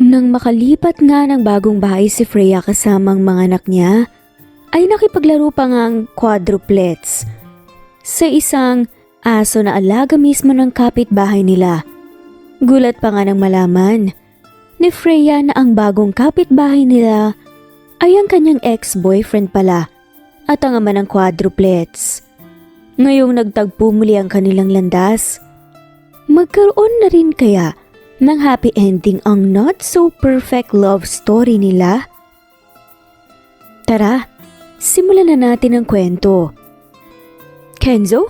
Nang makalipat nga ng bagong bahay si Freya kasamang mga anak niya, ay nakipaglaro pa nga ang quadruplets sa isang aso na alaga mismo ng kapitbahay nila. Gulat pa nga nang malaman ni Freya na ang bagong kapitbahay nila ay ang kanyang ex-boyfriend pala at ang ama ng quadruplets. Ngayong nagtagpo muli ang kanilang landas, magkaroon na rin kaya ng happy ending ang not so perfect love story nila? Tara, simulan na natin ang kwento. Kenzo?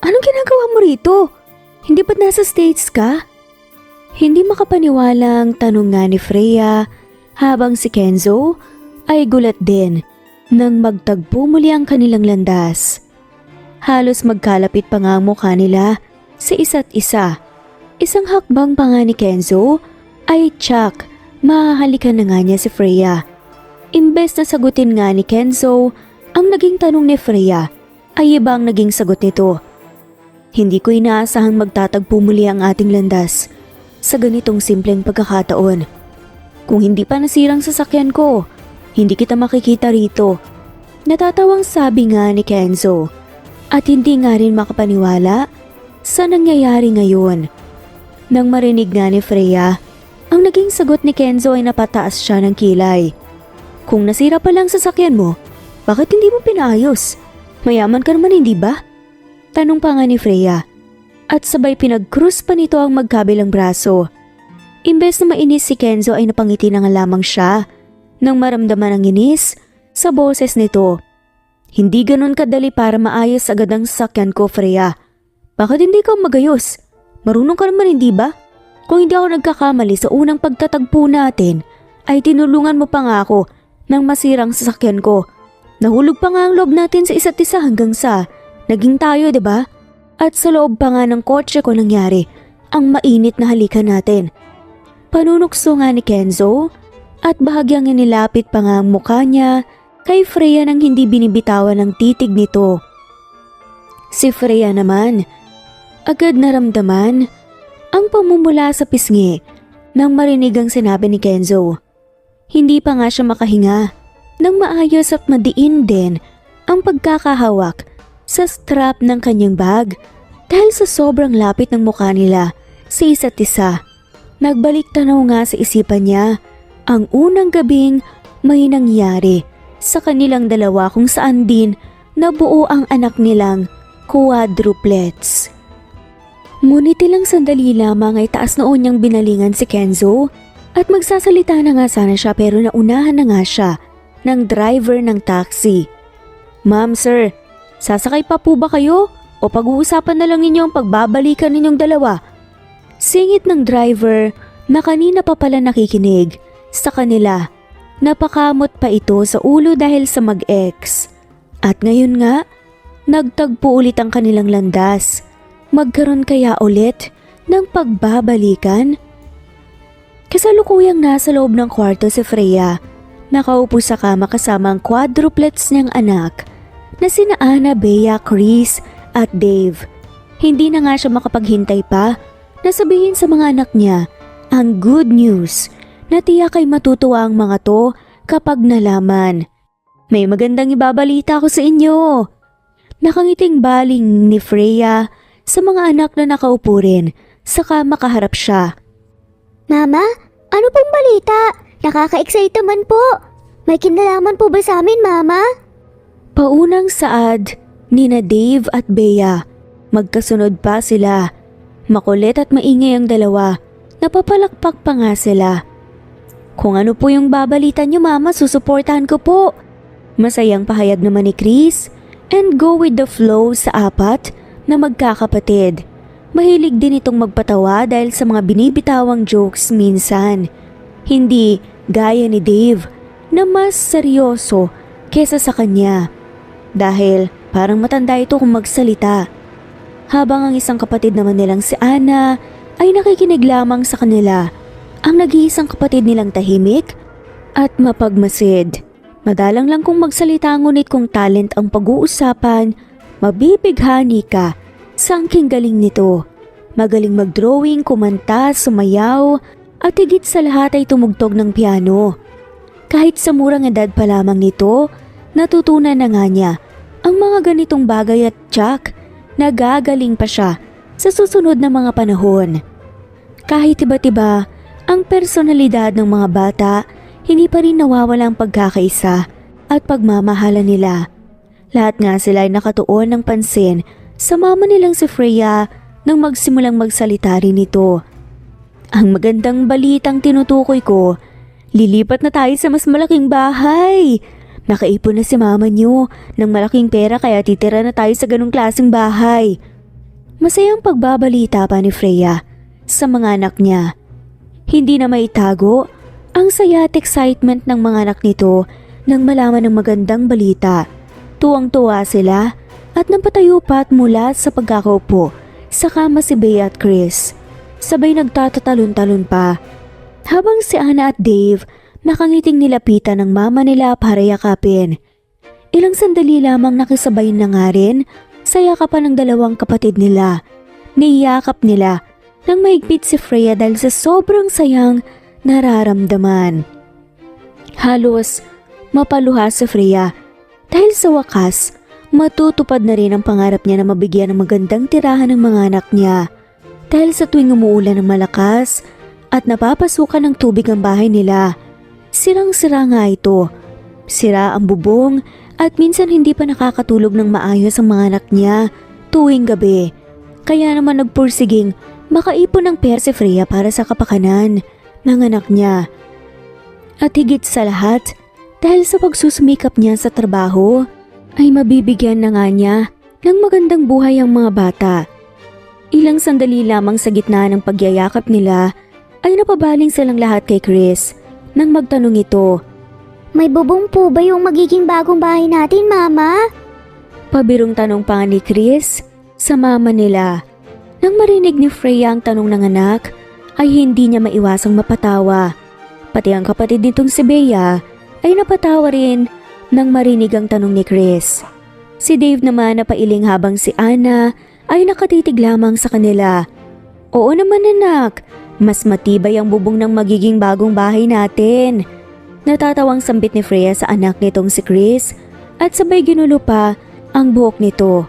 Anong ginagawa mo rito? Hindi ba't nasa States ka? Hindi makapaniwalang tanong nga ni Freya habang si Kenzo ay gulat din nang magtagpo muli ang kanilang landas. Halos magkalapit pa nga ang mukha nila sa isa't isa. Isang hakbang pa nga ni Kenzo ay tsak, mahahalikan na nga niya si Freya. Imbes na sagutin nga ni Kenzo ang naging tanong ni Freya, ay iba ang naging sagot nito. Hindi ko inaasahang magtatagpo muli ang ating landas sa ganitong simpleng pagkakataon. Kung hindi pa nasirang sasakyan ko, hindi kita makikita rito. Natatawang sabi nga ni Kenzo at hindi nga rin makapaniwala sa nangyayari ngayon. Nang marinig nga ni Freya, ang naging sagot ni Kenzo ay napataas siya ng kilay. Kung nasira pa lang sasakyan mo, bakit hindi mo pinaayos? Mayaman ka naman, hindi ba? Tanong pa nga ni Freya at sabay pinag-cruise pa nito ang magkabilang braso. Imbes na mainis si Kenzo ay napangiti na nga lamang siya nang maramdaman ang inis sa boses nito. Hindi ganun kadali para maayos agad ang sasakyan ko, Freya. Bakit hindi ka magayos? Marunong ka naman, hindi ba? Kung hindi ako nagkakamali sa unang pagtatagpo natin, ay tinulungan mo pa nga ako nang masirang sasakyan ko. Nahulog pa nga ang loob natin sa isa't isa hanggang sa naging tayo, di ba? At sa loob pa nga ng kotse ko nangyari ang mainit na halikan natin. Panunukso nga ni Kenzo at bahagyang inilapit pa nga ang mukha niya kay Freya nang hindi binibitawan ng titig nito. Si Freya naman, agad naramdaman ang pamumula sa pisngi nang marinig ang sinabi ni Kenzo. Hindi pa nga siya makahinga nang maayos at madiin din ang pagkakahawak sa strap ng kanyang bag dahil sa sobrang lapit ng mukha nila sa isa't isa. Nagbalik tanaw nga sa isipan niya ang unang gabing may nangyari sa kanilang dalawa kung saan din nabuo ang anak nilang quadruplets. Ngunit ilang sandali lamang ay taas noon niyang binalingan si Kenzo at magsasalita na nga sana siya pero naunahan na nga siya ng driver ng taxi. Ma'am, sir, sasakay pa po ba kayo o pag-uusapan na lang ninyo ang pagbabalikan ninyong dalawa? Singit ng driver na kanina pa pala nakikinig sa kanila. Napakamot pa ito sa ulo dahil sa mag-ex. At ngayon nga, nagtagpo ulit ang kanilang landas. Magkaroon kaya ulit ng pagbabalikan? Kasalukuyang nasa loob ng kwarto si Freya, nakaupo sa kama kasama ang quadruplets niyang anak na sina Anna, Bea, Chris at Dave. Hindi na nga siya makapaghintay pa na sabihin sa mga anak niya ang good news na tiyak ay matutuwa ang mga to kapag nalaman. May magandang ibabalita ko sa inyo. Nakangiting baling ni Freya sa mga anak na nakaupo rin, saka makaharap siya. Mama, ano pong balita? Nakaka-excite naman po. May kinalaman po ba sa amin, Mama? Paunang saad nina Dave at Bea. Magkasunod pa sila. Makulit at maingay ang dalawa. Napapalakpak pa nga sila. Kung ano po yung babalita niyo, Mama, susuportahan ko po. Masayang pahayag naman ni Chris and go with the flow sa apat na magkakapatid. Mahilig din itong magpatawa dahil sa mga binibitawang jokes minsan. Hindi gaya ni Dave na mas seryoso kesa sa kanya dahil parang matanda ito kung magsalita. Habang ang isang kapatid naman nilang si Anna ay nakikinig lamang sa kanila, ang nag-iisang kapatid nilang tahimik at mapagmasid. Madalang lang kung magsalita ngunit kung talent ang pag-uusapan, mabibighani ka sa angking galing nito. Magaling mag-drawing, kumanta, sumayaw at higit sa lahat ay tumugtog ng piano. Kahit sa murang edad pa lamang nito, natutunan na nga niya ang mga ganitong bagay at tiyak nagagaling pa siya sa susunod na mga panahon. Kahit iba't iba ang personalidad ng mga bata, hindi pa rin nawawala ang pagkakaisa at pagmamahala nila. Lahat nga sila ay nakatuon ng pansin sa mama nilang si Freya nang magsimulang magsalita rin ito. Ang magandang balitang tinutukoy ko, lilipat na tayo sa mas malaking bahay. Nakaipon na si mama niyo ng malaking pera kaya titira na tayo sa ganung klaseng bahay. Masayang pagbabalita pa ni Freya sa mga anak niya. Hindi na maitago ang saya at excitement ng mga anak nito nang malaman ng magandang balita. Tuwang-tuwa sila at napatayo pa at mula sa pagkakaupo sa kama si Bea at Chris. Sabay nagtatatalon-talon pa. Habang si Anna at Dave nakangiting nilapitan ng mama nila para yakapin. Ilang sandali lamang nakisabay na nga rin sa yakapan ng dalawang kapatid nila. Niyakap nila nang mahigpit si Freya dahil sa sobrang sayang nararamdaman. Halos mapaluha si Freya dahil sa wakas matutupad na rin ang pangarap niya na mabigyan ng magandang tirahan ng mga anak niya. Dahil sa tuwing umuulan ng malakas at napapasukan ng tubig ang bahay nila, sirang-sira nga ito. Sira ang bubong at minsan hindi pa nakakatulog ng maayos ang mga anak niya tuwing gabi. Kaya naman nagpursiging makaipon ng pera si Freya para sa kapakanan ng anak niya. At higit sa lahat, dahil sa pagsusumikap niya sa trabaho, ay mabibigyan na nga niya ng magandang buhay ang mga bata. Ilang sandali lamang sa gitna ng pagyayakap nila ay napabaling silang lahat kay Chris nang magtanong ito. May bubong po ba yung magiging bagong bahay natin, Mama? Pabirong tanong pa ni Chris sa mama nila. Nang marinig ni Freya ang tanong ng anak ay hindi niya maiwasang mapatawa. Pati ang kapatid nitong si Bea ay napatawa rin nang marinig ang tanong ni Chris. Si Dave naman napailing habang si Anna ay nakatitig lamang sa kanila. Oo naman anak, mas matibay ang bubong ng magiging bagong bahay natin. Natatawang sambit ni Freya sa anak nitong si Chris at sabay ginulo pa ang buhok nito.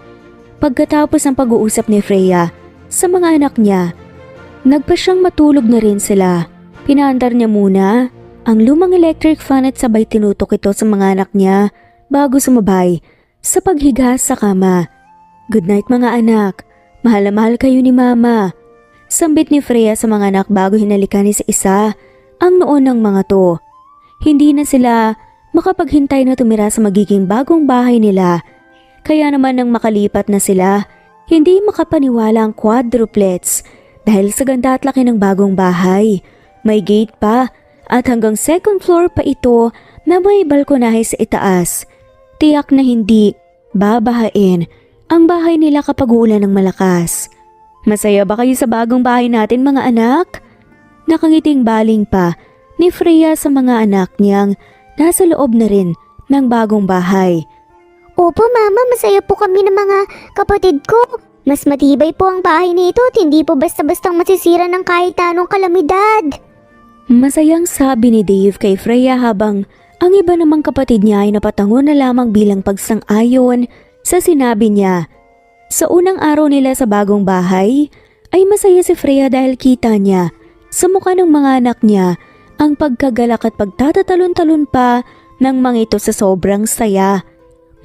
Pagkatapos ng pag-uusap ni Freya sa mga anak niya, nagpa siyang matulog na rin sila. Pinaandar niya muna ang lumang electric fan at sabay tinutok ito sa mga anak niya bago sumabay sa paghiga sa kama. Good night mga anak, mahal na mahal kayo ni Mama. Sambit ni Freya sa mga anak bago hinalikan ni sa isa ang noon ng mga to. Hindi na sila makapaghintay na tumira sa magiging bagong bahay nila. Kaya naman nang makalipat na sila, hindi makapaniwala ang quadruplets dahil sa ganda at laki ng bagong bahay. May gate pa at hanggang second floor pa ito na may balkonahe sa itaas. Tiyak na hindi babahain ang bahay nila kapag uulan ng malakas. Masaya ba kayo sa bagong bahay natin mga anak? Nakangiting baling pa ni Freya sa mga anak niyang nasa loob na rin ng bagong bahay. Opo, Mama, masaya po kami ng mga kapatid ko. Mas matibay po ang bahay nito at hindi po basta-bastang masisira ng kahit anong kalamidad. Masayang sabi ni Dave kay Freya habang ang iba namang kapatid niya ay napatango na lamang bilang pagsang-ayon sa sinabi niya. Sa unang araw nila sa bagong bahay ay masaya si Freya dahil kita niya sa mukha ng mga anak niya ang pagkagalak at pagtatatalon-talon pa ng mga ito sa sobrang saya.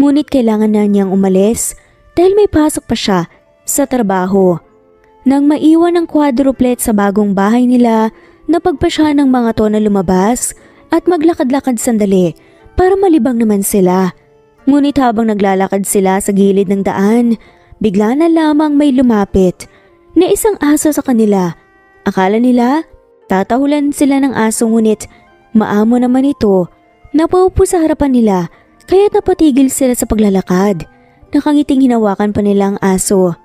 Ngunit kailangan na niyang umalis dahil may pasok pa siya sa trabaho. Nang maiwan ang quadruplet sa bagong bahay nila, napagpa siya ng mga to na lumabas at maglakad-lakad sandali para malibang naman sila. Ngunit habang naglalakad sila sa gilid ng daan, bigla na lamang may lumapit na isang aso sa kanila. Akala nila tatahulan sila ng aso ngunit maamo naman ito. Napaupo sa harapan nila kaya't napatigil sila sa paglalakad. Nakangiting hinawakan pa nila ang aso.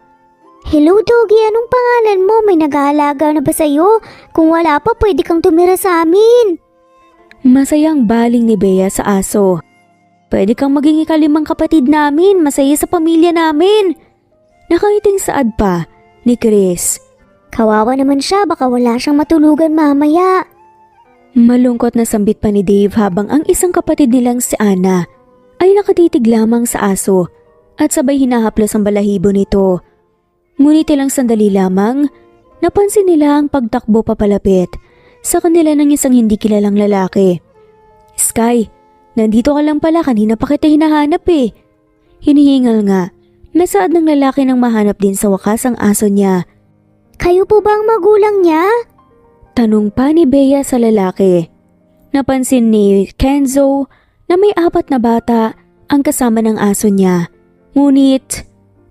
Hello, Doggy. Anong pangalan mo? May nag-aalaga na ba sa'yo? Kung wala pa, pwede kang tumira sa amin. Masayang baling ni Bea sa aso. Pwede kang maging ikalimang kapatid namin. Masaya sa pamilya namin. Nakangiting saad pa ni Chris. Kawawa naman siya, baka wala siyang matulugan mamaya. Malungkot na sambit pa ni Dave habang ang isang kapatid nilang si Ana ay nakatitig lamang sa aso at sabay hinahaplos ang balahibo nito. Ngunit ilang sandali lamang, napansin nila ang pagtakbo papalapit sa kanila ng isang hindi kilalang lalaki. Sky, nandito ka lang pala, kanina pa kita hinahanap eh. Hinihingal nga, nasaad ng lalaki nang mahanap din sa wakas ang aso niya. Kayo po ba ang magulang niya? Tanong pa ni Bea sa lalaki. Napansin ni Kenzo na may 4 na bata ang kasama ng aso niya. Ngunit,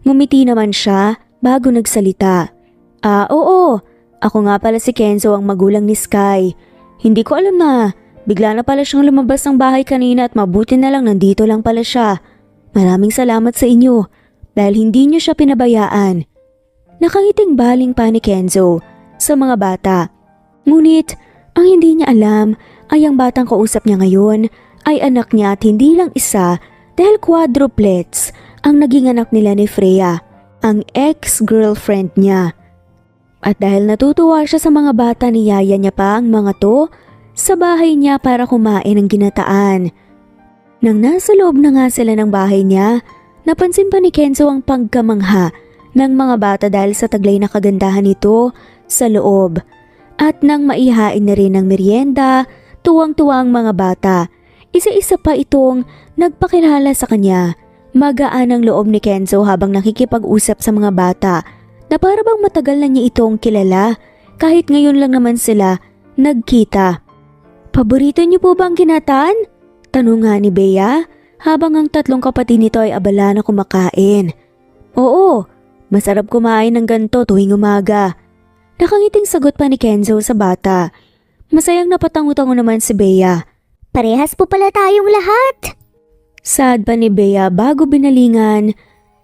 ngumiti naman siya bago nagsalita. Oo, ako nga pala si Kenzo, ang magulang ni Sky. Hindi ko alam na, bigla na pala siyang lumabas ng bahay kanina at mabuti na lang nandito lang pala siya. Maraming salamat sa inyo dahil hindi niyo siya pinabayaan. Nakangiting baling pa ni Kenzo sa mga bata. Ngunit, ang hindi niya alam ay ang batang kausap niya ngayon ay anak niya at hindi lang isa dahil quadruplets ang naging anak nila ni Freya, ang ex-girlfriend niya. At dahil natutuwa siya sa mga bata, niyaya niya pa ang mga to sa bahay niya para kumain ng ginataan. Nang nasa loob na nga sila ng bahay niya, napansin pa ni Kenzo ang pagkamangha ng mga bata dahil sa taglay na kagandahan nito sa loob. At nang maihain na rin ng merienda, tuwang-tuwa ang mga bata. Isa-isa pa itong nagpakilala sa kanya. Magaan ang loob ni Kenzo habang nakikipag-usap sa mga bata na para bang matagal na niya itong kilala kahit ngayon lang naman sila nagkita. Paborito niyo po bang ginataan? Tanong nga ni Bea habang ang 3 kapatid nito ay abala na kumakain. Oo, masarap kumain ng ganito tuwing umaga. Nakangiting sagot pa ni Kenzo sa bata. Masayang napatango-tango naman si Bea. Parehas po pala tayong lahat. Sad pa ni Bea bago binalingan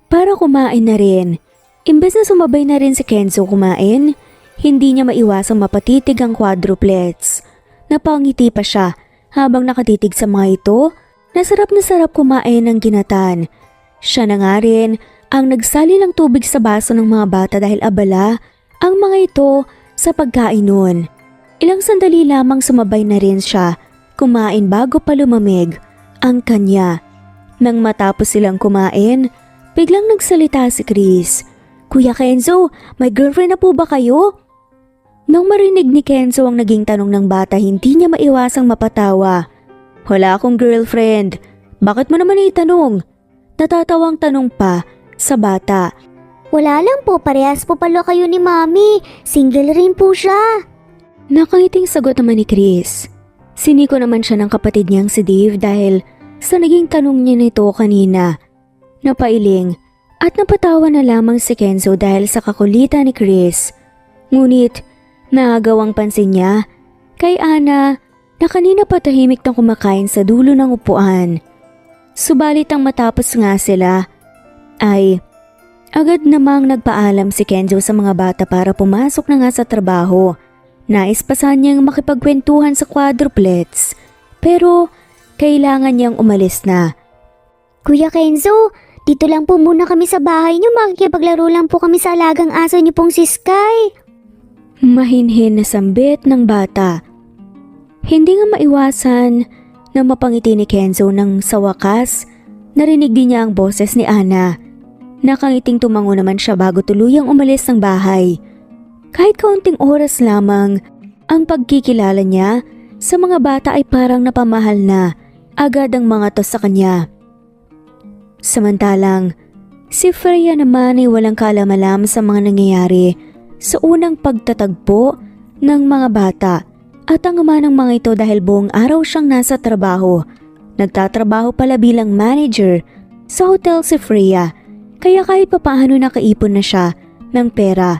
para kumain na rin. Imbes na sumabay na rin si Kenzo kumain, hindi niya maiwasang mapatitig ang quadruplets. Napangiti pa siya habang nakatitig sa mga ito, na sarap kumain ng ginatan. Siya na nga rin ang nagsali ng tubig sa baso ng mga bata dahil abala ang mga ito sa pagkain noon. Ilang sandali lamang sumabay na rin siya kumain bago pa lumamig ang kanya. Nang matapos silang kumain, biglang nagsalita si Chris. Kuya Kenzo, may girlfriend na po ba kayo? Nang marinig ni Kenzo ang naging tanong ng bata, hindi niya maiwasang mapatawa. Wala akong girlfriend. Bakit mo naman itanong? Natatawang tanong pa sa bata. Wala lang po, parehas po pala kayo ni Mami. Single rin po siya. Nakangiting sagot naman ni Chris. Siniko naman siya ng kapatid niyang si Dave dahil sa naging tanong niya nito kanina. Napailing at napatawa na lamang si Kenzo dahil sa kakulitan ni Chris. Ngunit naagawang pansin niya kay Ana na kanina pa tahimik nang kumakain sa dulo ng upuan. Subalit ang matapos nga sila ay agad namang nagpaalam si Kenzo sa mga bata para pumasok na nga sa trabaho. Nais pa sana niyang makipagkwentuhan sa quadruplets pero kailangan niyang umalis na. Kuya Kenzo, dito lang po muna kami sa bahay niyo. Makikipaglaro lang po kami sa alagang aso niyo pong si Sky. Mahinhin na sambit ng bata. Hindi nga maiwasan na mapangiti ni Kenzo nang sa wakas narinig din niya ang boses ni Ana. Nakangiting tumango naman siya bago tuluyang umalis ng bahay. Kahit kaunting oras lamang, ang pagkikilala niya sa mga bata ay parang napamahal na agad ang mga to sa kanya. Samantalang, si Freya naman ay walang kaalam-alam sa mga nangyayari sa unang pagtatagpo ng mga bata at ang ama ng mga ito dahil buong araw siyang nasa trabaho. Nagtatrabaho pala bilang manager sa hotel si Freya, kaya kahit papaano nakaipon na siya ng pera.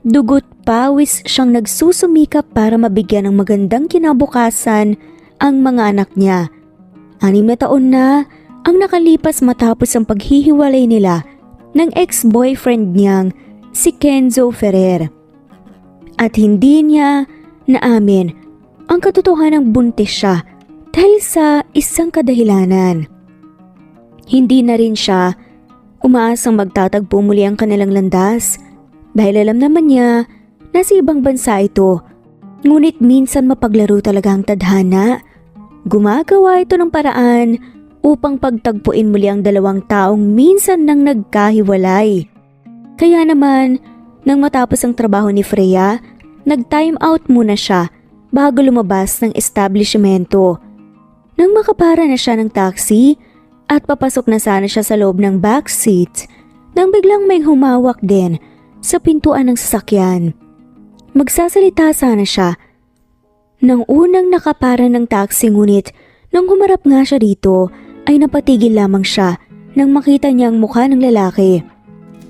Dugot pawis siyang nagsusumikap para mabigyan ng magandang kinabukasan ang mga anak niya. 6 na taon na ang nakalipas matapos ang paghihiwalay nila ng ex-boyfriend niyang si Kenzo Ferrer. At hindi niya naamin ang katotohanang buntis siya dahil sa isang kadahilanan. Hindi na rin siya umaasang magtatagpo muli ang kanilang landas dahil alam naman niya nasa ibang bansa ito. Ngunit minsan mapaglaro talaga ang tadhana. Gumagawa ito ng paraan upang pagtagpuin muli ang dalawang taong minsan nang nagkahiwalay. Kaya naman, nang matapos ang trabaho ni Freya, nag-time out muna siya bago lumabas ng establishmento. Nang makapara na siya ng taxi at papasok na sana siya sa loob ng backseat, nang biglang may humawak din sa pintuan ng sasakyan. Magsasalita sana siya nang unang nakapara ng taxi, ngunit nang humarap nga siya dito ay napatigil lamang siya nang makita niya ang mukha ng lalaki.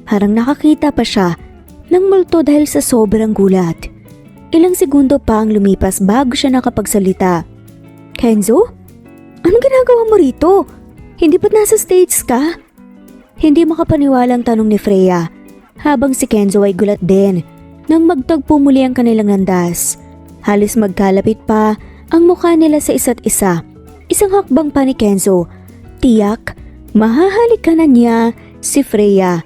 Parang nakakita pa siya ng multo dahil sa sobrang gulat. Ilang segundo pa ang lumipas bago siya nakapagsalita. "Kenzo? Anong ginagawa mo rito? Hindi ba't nasa States ka?" Hindi makapaniwalang tanong ni Freya habang si Kenzo ay gulat din nang magtagpo muli ang kanilang landas. Halos magkalapit pa ang mukha nila sa isa't isa. Isang hakbang pa ni Kenzo, tiyak mahahalikan na niya si Freya.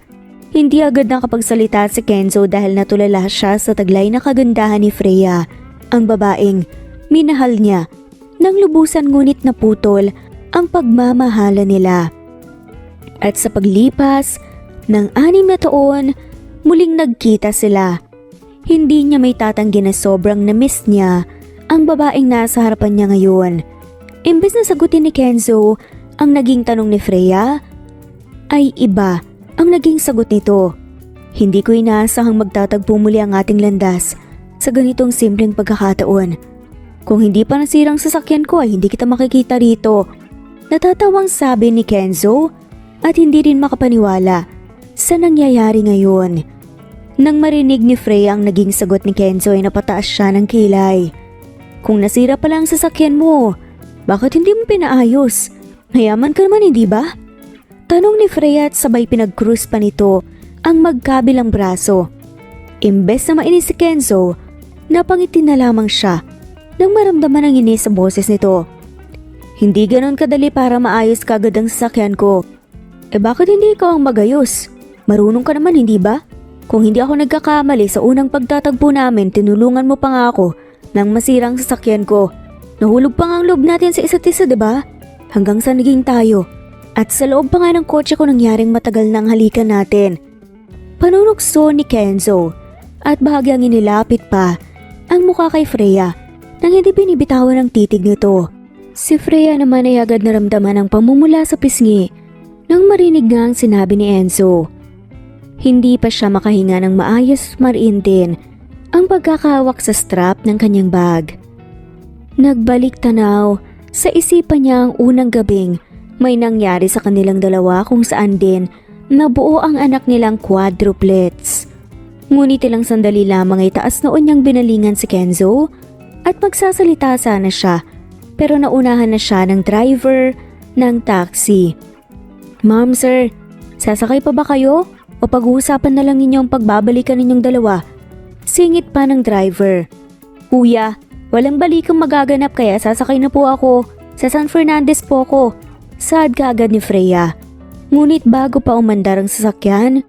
Hindi agad nakapagsalita si Kenzo dahil natulala siya sa taglay na kagandahan ni Freya, ang babaeng minahal niya. Nang lubusan ngunit naputol ang pagmamahala nila. At sa paglipas ng 6 na taon, muling nagkita sila. Hindi niya may tatanggi na sobrang na-miss niya ang babaeng nasa harapan niya ngayon. Imbes na sagutin ni Kenzo ang naging tanong ni Freya, ay iba ang naging sagot nito. "Hindi ko inaasahang magtatagpo muli ang ating landas sa ganitong simpleng pagkakataon. Kung hindi pa nasirang sasakyan ko ay hindi kita makikita rito." Natatawang sabi ni Kenzo at hindi rin makapaniwala sa nangyayari ngayon. Nang marinig ni Freya ang naging sagot ni Kenzo ay napataas siya ng kilay. "Kung nasira pala ang sasakyan mo, bakit hindi mo pinaayos? Mayaman ka naman, hindi ba?" Tanong ni Freya at sabay pinag-cruise pa nito ang magkabilang braso. Imbes na mainis si Kenzo, napangiti na lamang siya nang maramdaman ang inis sa boses nito. "Hindi ganon kadali para maayos kagad ang sasakyan ko. Bakit hindi ikaw ang magayos? Marunong ka naman, hindi ba? Kung hindi ako nagkakamali sa unang pagtatagpo namin, tinulungan mo pa nga ako nang masirang sasakyan ko. Nahulog pa nga ang loob natin sa isa't isa, diba? Hanggang sa naging tayo. At sa loob pa nga ng kotse ko nangyaring matagal ng halikan natin." Panunukso ni Kenzo at bahagyang inilapit pa ang mukha kay Freya nang hindi binibitawan ang titig nito. Si Freya naman ay agad naramdaman ang pamumula sa pisngi nang marinig nga ang sinabi ni Enzo. Hindi pa siya makahinga ng maayos, mariin din ang pagkakahawak sa strap ng kanyang bag. Nagbalik tanaw sa isipan niya ang unang gabing may nangyari sa kanilang dalawa kung saan din nabuo ang anak nilang quadruplets. Ngunit ilang sandali lamang ay taas noon niyang binalingan si Kenzo at magsasalita sana siya, pero naunahan na siya ng driver ng taxi. "Ma'am, sir, sasakay pa ba kayo? O pag-uusapan na lang ninyo ang pagbabalikan ninyong dalawa?" Singit pa ng driver. "Kuya, walang balikang magaganap kaya sasakay na po ako. Sa San Fernandez po ko." Saad kaagad ni Freya. Ngunit bago pa umandar ang sasakyan,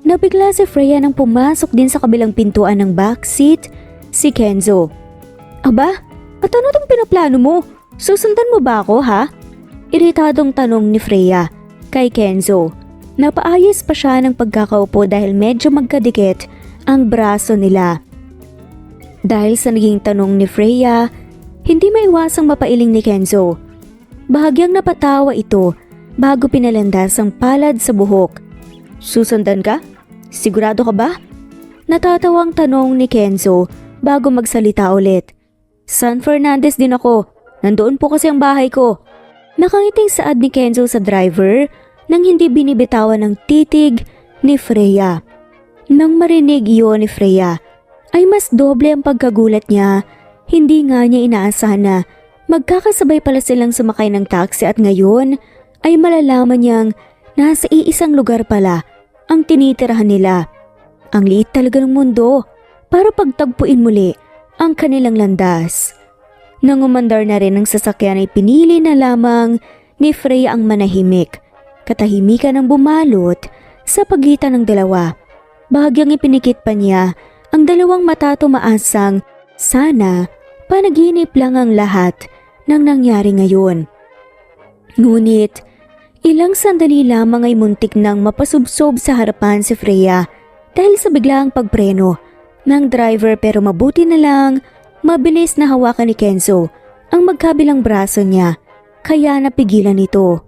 nabigla si Freya nang pumasok din sa kabilang pintuan ng backseat si Kenzo. "Aba, at ano itong pinaplano mo? Susundan mo ba ako, ha?" Iritadong tanong ni Freya kay Kenzo. Napaayos pa siya ng pagkakaupo dahil medyo magkadikit ang braso nila. Dahil sa naging tanong ni Freya, hindi maiwasang mapailing ni Kenzo. Bahagyang napatawa ito bago pinalandas ang palad sa buhok. "Susundan ka? Sigurado ka ba?" Natatawang tanong ni Kenzo bago magsalita ulit. "San Fernandez din ako. Nandoon po kasi ang bahay ko." Nakangiting saad ni Kenzo sa driver nang hindi binibitawan ng titig ni Freya. Nang marinig iyon ni Freya, ay mas doble ang pagkagulat niya. Hindi nga niya inaasahan na magkakasabay pala silang sumakay ng taxi at ngayon ay malalaman niyang nasa iisang lugar pala ang tinitirahan nila. Ang liit talaga ng mundo para pagtagpuin muli ang kanilang landas. Nang umandar na rin ang sasakyan ay pinili na lamang ni Freya ang manahimik. Katahimikan ang bumalot sa pagitan ng dalawa. Bahagyang ipinikit pa niya Ang dalawang mata tumaasang sana panaginip lang ang lahat ng nangyari ngayon. Ngunit ilang sandali lamang ay muntik nang mapasubsob sa harapan si Freya dahil sa biglaang pagpreno ng driver, pero mabuti na lang mabilis na hawakan ni Kenzo ang magkabilang braso niya kaya napigilan ito.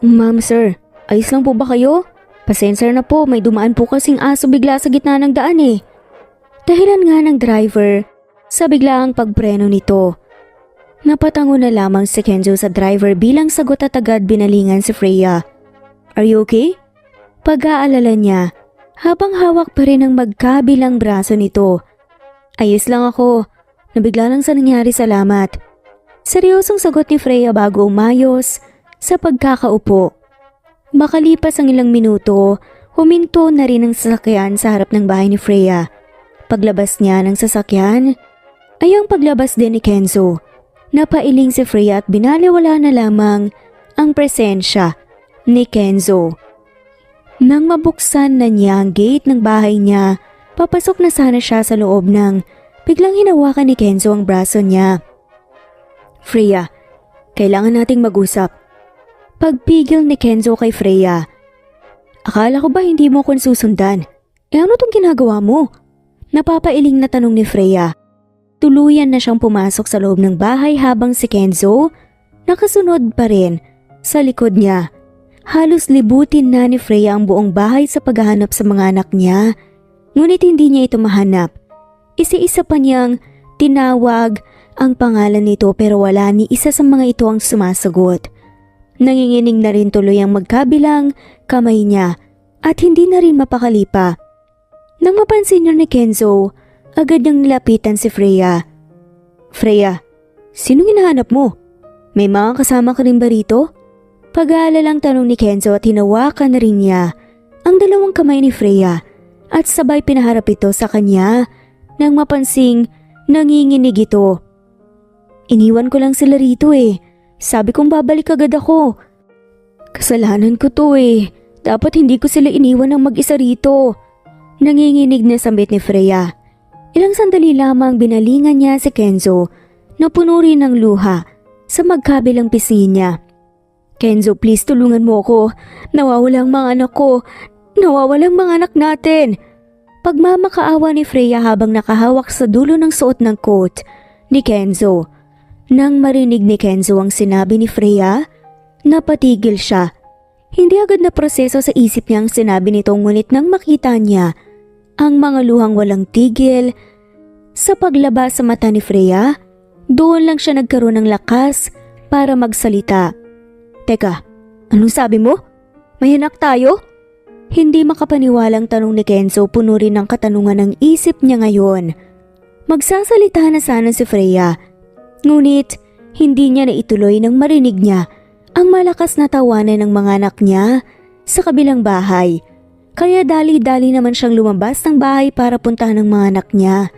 Ma'am sir, ayos lang po ba kayo? Pasensya na po, may dumaan po kasing aso bigla sa gitna ng daan eh. Dahilan nga ng driver sa biglaang pagpreno nito. Napatango na lamang si Kenzo sa driver bilang sagot at agad binalingan si Freya. Are you okay? Pag-aalala niya habang hawak pa rin ang magkabilang braso nito. Ayos lang ako, nabigla lang sa nangyari, salamat. Seryosong sagot ni Freya bago umayos sa pagkakaupo. Makalipas ang ilang minuto, huminto na rin ang sasakyan sa harap ng bahay ni Freya. Paglabas niya ng sasakyan, ay ang paglabas din ni Kenzo. Napailing si Freya at binaliwala na lamang ang presensya ni Kenzo. Nang mabuksan na niya ang gate ng bahay niya, papasok na sana siya sa loob nang biglang hinawakan ni Kenzo ang braso niya. Freya, kailangan nating mag-usap. Pagpigil ni Kenzo kay Freya. Akala ko ba hindi mo ko susundan? Ano tong ginagawa mo? Napapailing na tanong ni Freya. Tuluyan na siyang pumasok sa loob ng bahay habang si Kenzo nakasunod pa rin sa likod niya. Halos libutin na ni Freya ang buong bahay sa paghahanap sa mga anak niya. Ngunit hindi niya ito mahanap. Isa-isa pa niyang tinawag ang pangalan nito pero wala ni isa sa mga ito ang sumasagot. Nanginginig na rin tuloy ang magkabilang kamay niya at hindi na rin mapakali pa. Nang mapansin niya ni Kenzo, agad niyang nilapitan si Freya. Freya, sinong hinahanap mo? May mga kasama ka rin ba rito? Pag-aalalang tanong ni Kenzo at hinawakan na rin niya ang dalawang kamay ni Freya at sabay pinaharap ito sa kanya nang mapansing nanginginig ito. Iniwan ko lang sila rito eh. Sabi kong babalik agad ako. Kasalanan ko to eh. Dapat hindi ko sila iniwan ng mag-isa rito. Nanginginig na sambit ni Freya. Ilang sandali lamang binalingan niya si Kenzo na puno rin ng luha sa magkabilang pisngi niya. Kenzo, please tulungan mo ako. Nawawalang mga anak ko. Nawawalang mga anak natin. Pagmamakaawa ni Freya habang nakahawak sa dulo ng suot ng coat ni Kenzo. Nang marinig ni Kenzo ang sinabi ni Freya, napatigil siya. Hindi agad na proseso sa isip niya ang sinabi nito, ngunit nang makita niya ang mga luhang walang tigil sa paglabas sa mata ni Freya, doon lang siya nagkaroon ng lakas para magsalita. Teka, anong sabi mo? May anak tayo? Hindi makapaniwalang tanong ni Kenzo, puno rin ng katanungan ng isip niya ngayon. Magsasalita na sana si Freya. Ngunit hindi niya na ituloy nang marinig niya ang malakas na tawanan ng mga anak niya sa kabilang bahay. Kaya dali-dali naman siyang lumabas ng bahay para puntahan ng mga anak niya.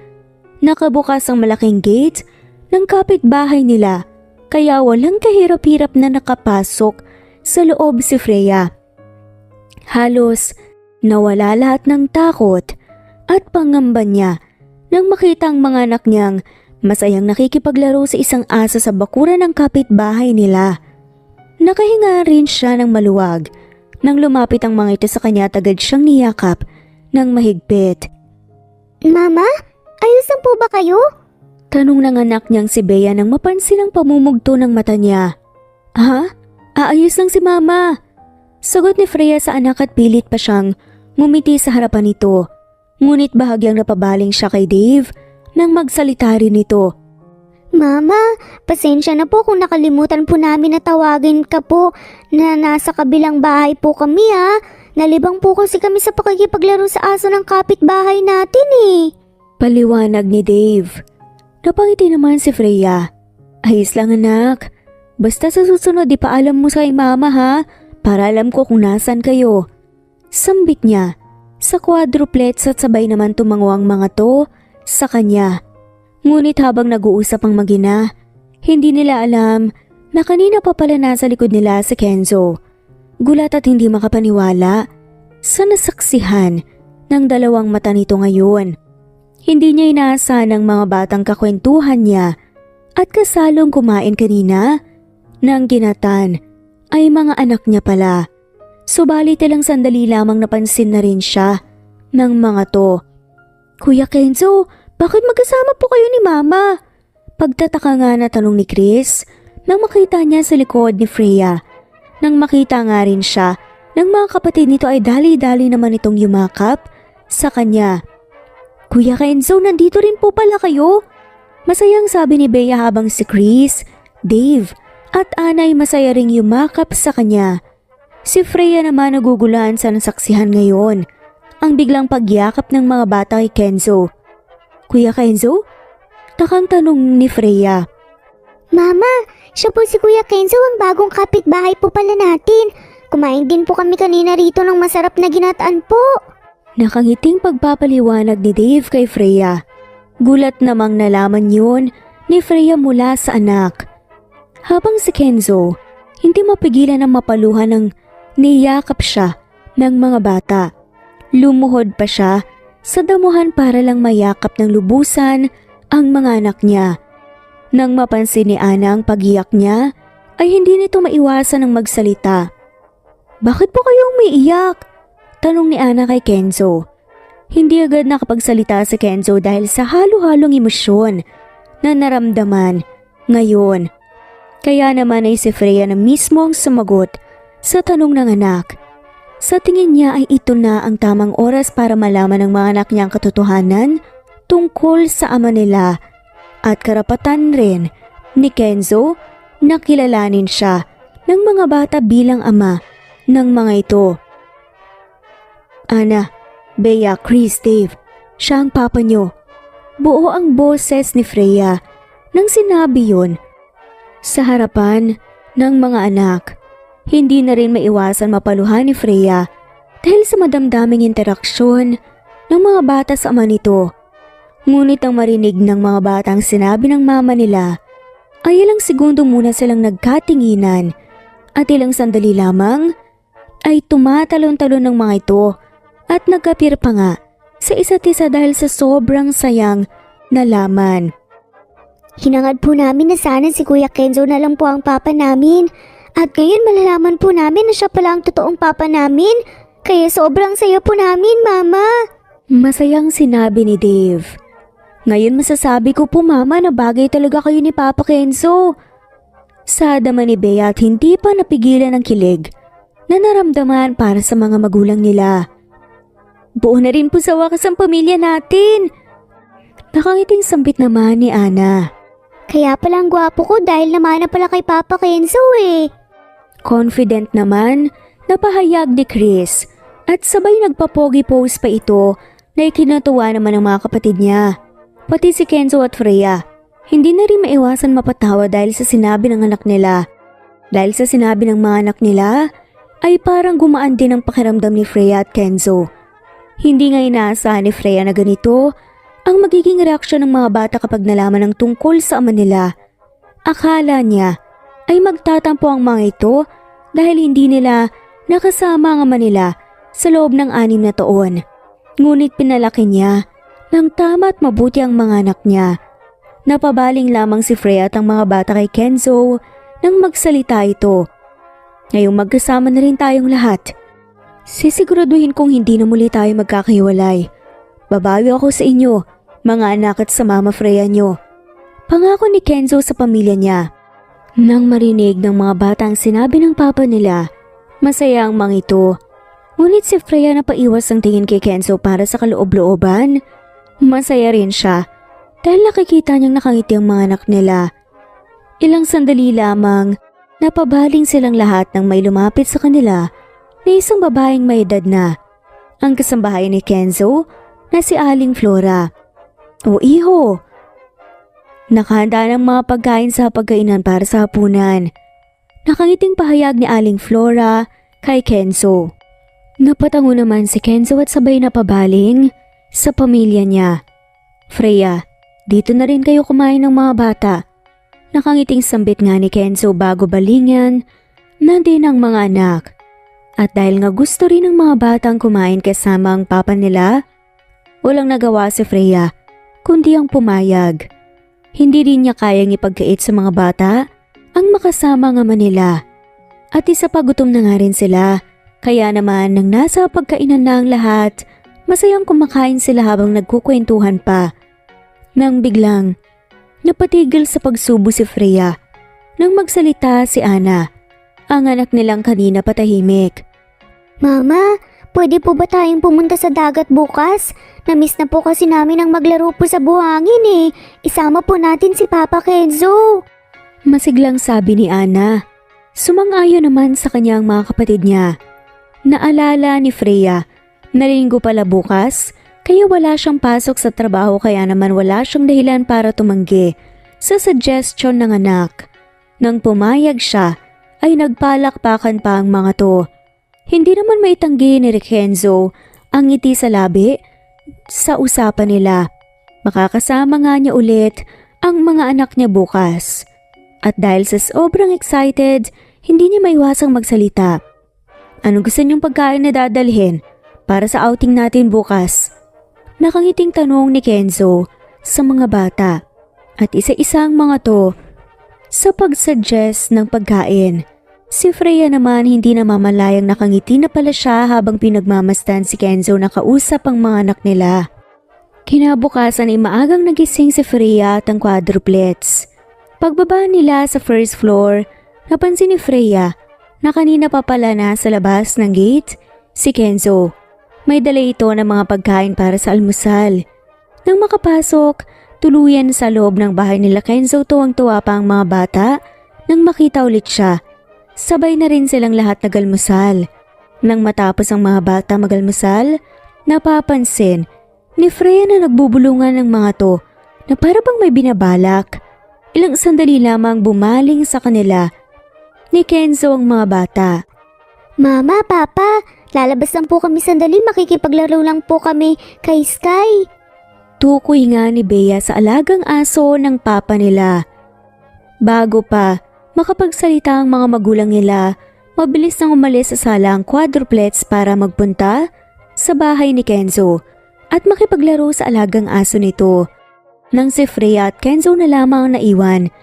Nakabukas ang malaking gate ng kapitbahay nila kaya walang kahirap-hirap na nakapasok sa loob si Freya. Halos nawala lahat ng takot at pangamba niya nang makita ang mga anak niyang masayang nakikipaglaro sa isang aso sa bakuran ng kapitbahay nila. Nakahinga rin siya ng maluwag. Nang lumapit ang mga ito sa kanya at agad siyang niyakap ng mahigpit. Mama, ayos lang po ba kayo? Tanong ng anak niyang si Bea nang mapansin ang pamumugto ng mata niya. Ha? Aayos lang si Mama. Sagot ni Freya sa anak at pilit pa siyang ngumiti sa harapan nito. Ngunit bahagyang napabaling siya kay Dave nang magsalita rin ito. Mama, pasensya na po kung nakalimutan po namin na tawagin ka po na nasa kabilang bahay po kami ha. Nalibang po kasi kami sa pakikipaglaro sa aso ng kapitbahay natin eh. Paliwanag ni Dave. Napangiti naman si Freya. Ayos lang anak. Basta sa susunod ipaalam mo sa kay Mama ha, para alam ko kung nasan kayo. Sambit niya sa quadruplets at sabay naman tumango ang mga to sa kanya. Ngunit habang nag-uusap ang mag-ina, hindi nila alam na kanina pa pala nasa likod nila si Kenzo. Gulat at hindi makapaniwala sa nasaksihan ng dalawang mata nito ngayon. Hindi niya inaasahan ng mga batang kakwentuhan niya at kasalong kumain kanina ng ginatan ay mga anak niya pala. Subalit ilang sandali lamang napansin na rin siya ng mga to. Kuya Kenzo, bakit magkasama po kayo ni Mama? Pagtataka nga na tanong ni Chris nang makita niya sa likod ni Freya. Nang makita nga rin siya ng mga kapatid nito ay dali-dali naman itong yumakap sa kanya. Kuya Kenzo, nandito rin po pala kayo. Masayang sabi ni Bea habang si Chris, Dave at Ana ay masaya ring yumakap sa kanya. Si Freya naman naguguluhan sa nasaksihan ngayon. Ang biglang pagyakap ng mga bata kay Kenzo. Kuya Kenzo? Takang tanong ni Freya. Mama, siya po si Kuya Kenzo, ang bagong kapitbahay po pala natin. Kumain din po kami kanina rito ng masarap na ginataan po. Nakangiting pagpapaliwanag ni Dave kay Freya. Gulat namang nalaman yun ni Freya mula sa anak. Habang si Kenzo, hindi mapigilan ng mapaluhan ng niyakap siya ng mga bata. Lumuhod pa siya sa damuhan para lang mayakap ng lubusan ang mga anak niya. Nang mapansin ni Ana ang pagiyak niya, ay hindi nito maiwasan ng magsalita. Bakit po kayong umiiyak? Tanong ni Ana kay Kenzo. Hindi agad nakapagsalita si Kenzo dahil sa halo-halong emosyon na naramdaman ngayon. Kaya naman ay si Freya na mismo ang sumagot sa tanong ng anak. Sa tingin niya ay ito na ang tamang oras para malaman ng mga anak niya ang katotohanan tungkol sa ama nila at karapatan rin ni Kenzo na kilalanin siya ng mga bata bilang ama ng mga ito. Ana, Bea, Chris, Dave, siya ang papa niyo. Buo ang boses ni Freya nang sinabi yun sa harapan ng mga anak. Hindi na rin maiwasan mapaluhan ni Freya dahil sa madamdaming interaksyon ng mga bata sa ama nito. Ngunit ang marinig ng mga batang sinabi ng mama nila ay ilang segundo muna silang nagkatinginan at ilang sandali lamang ay tumatalon-talon ng mga ito at nagkapir pa nga sa isa't isa dahil sa sobrang sayang nalaman. Hinangad po namin na sana si Kuya Kenzo na lang po ang papa namin. At ngayon malalaman po namin na siya pala ang totoong papa namin. Kaya sobrang saya po namin, Mama. Masayang sinabi ni Dave. Ngayon masasabi ko po, Mama, na bagay talaga kayo ni Papa Kenzo. Sadama ni Bea at hindi pa napigilan ang kilig na naramdaman para sa mga magulang nila. Buo na rin po sa wakas ang pamilya natin. Nakangiting sambit naman ni Ana. Kaya palang gwapo ko dahil naman na pala kay Papa Kenzo eh. Confident naman na pahayag ni Chris at sabay nagpapogi pose pa ito na ikinatuwa naman ng mga kapatid niya. Pati si Kenzo at Freya, hindi na rin maiwasan mapatawa dahil sa sinabi ng anak nila. Dahil sa sinabi ng mga anak nila, ay parang gumaan din ang pakiramdam ni Freya at Kenzo. Hindi nga inaasahan ni Freya na ganito ang magiging reaksyon ng mga bata kapag nalaman ng tungkol sa ama nila. Akala niya ay magtatampo ang mga ito dahil hindi nila nakasama ang ama nila sa loob ng 6 na taon. Ngunit pinalaki niya ng tama at mabuti ang mga anak niya. Napabaling lamang si Freya at ang mga bata kay Kenzo nang magsalita ito. Ngayong magkasama na rin tayong lahat, sisiguraduhin kong hindi na muli tayo magkakahiwalay. Babawi ako sa inyo, mga anak at sa mama Freya nyo. Pangako ni Kenzo sa pamilya niya. Nang marinig ng mga bata ang sinabi ng papa nila, masaya ang mga ito. Ngunit si Freya na paiwas ang tingin kay Kenzo para sa kaloob-looban. Masaya rin siya dahil nakikita niyang nakangiti ang mga anak nila. Ilang sandali lamang, napabaling silang lahat nang may lumapit sa kanila na isang babaeng may edad na. Ang kasambahay ni Kenzo na si Aling Flora. O iho! Nakahanda ng mga pagkain sa pagkainan para sa hapunan. Nakangiting pahayag ni Aling Flora kay Kenzo. Napatango naman si Kenzo at sabay na pabaling sa pamilya niya. Freya, dito na rin kayo kumain ng mga bata. Nakangiting sambit nga ni Kenzo bago balingan na din ang mga anak. At dahil nga gusto rin ng mga batang kumain kasama ang papa nila, walang nagawa si Freya kundi ang pumayag. Hindi rin niya kayang ipagkait sa mga bata ang makasama nga Manila. At isa pa gutom na nga rin sila, kaya naman nang nasa pagkainan na ang lahat, masayang kumakain sila habang nagkukwentuhan pa. Nang biglang, napatigil sa pagsubo si Freya. Nang magsalita si Ana, ang anak nilang kanina patahimik. Mama, pwede po ba tayong pumunta sa dagat bukas? Namiss na po kasi namin ang maglaro po sa buhangin eh. Isama po natin si Papa Kenzo. Masiglang sabi ni Ana. Sumang-ayon naman sa kanyang mga kapatid niya. Naalala ni Freya na linggo pala bukas, kaya wala siyang pasok sa trabaho kaya naman wala siyang dahilan para tumanggi sa suggestion ng anak. Nang pumayag siya, ay nagpalakpakan pa ang mga to. Hindi naman maitanggi ni Kenzo ang ngiti sa labi sa usapan nila. Makakasama nga niya ulit ang mga anak niya bukas. At dahil sa sobrang excited, hindi niya maiwasang magsalita. Ano gusto niyong pagkain na dadalhin para sa outing natin bukas? Nakangiting tanong ni Kenzo sa mga bata. At isa-isang mga to sa pag-suggest ng pagkain. Si Freya naman hindi namamalayang nakangiti na pala siya habang pinagmamastan si Kenzo na kausap ang mga anak nila. Kinabukasan ay maagang nagising si Freya at ang quadruplets. Pagbaba nila sa first floor, napansin ni Freya na kanina pa pala nasa labas ng gate si Kenzo. May dala ito ng mga pagkain para sa almusal. Nang makapasok, tuluyan sa loob ng bahay nila Kenzo, tuwang-tuwa pa ang mga bata nang makita ulit siya. Sabay na rin silang lahat nagalmusal. Nang matapos ang mga bata magalmusal, napapansin ni Freya na nagbubulungan ng mga to na para bang may binabalak. Ilang sandali lamang bumaling sa kanila ni Kenzo ang mga bata. Mama, Papa, lalabas lang po kami sandali, makikipaglaro lang po kami kay Sky. Tukoy nga ni Bea sa alagang aso ng papa nila. Bago pa makapagsalita ang mga magulang nila, mabilis nang umalis sa sala ang quadruplets para magpunta sa bahay ni Kenzo at makipaglaro sa alagang aso nito. Nang si Freya at Kenzo na lamang ang naiwan,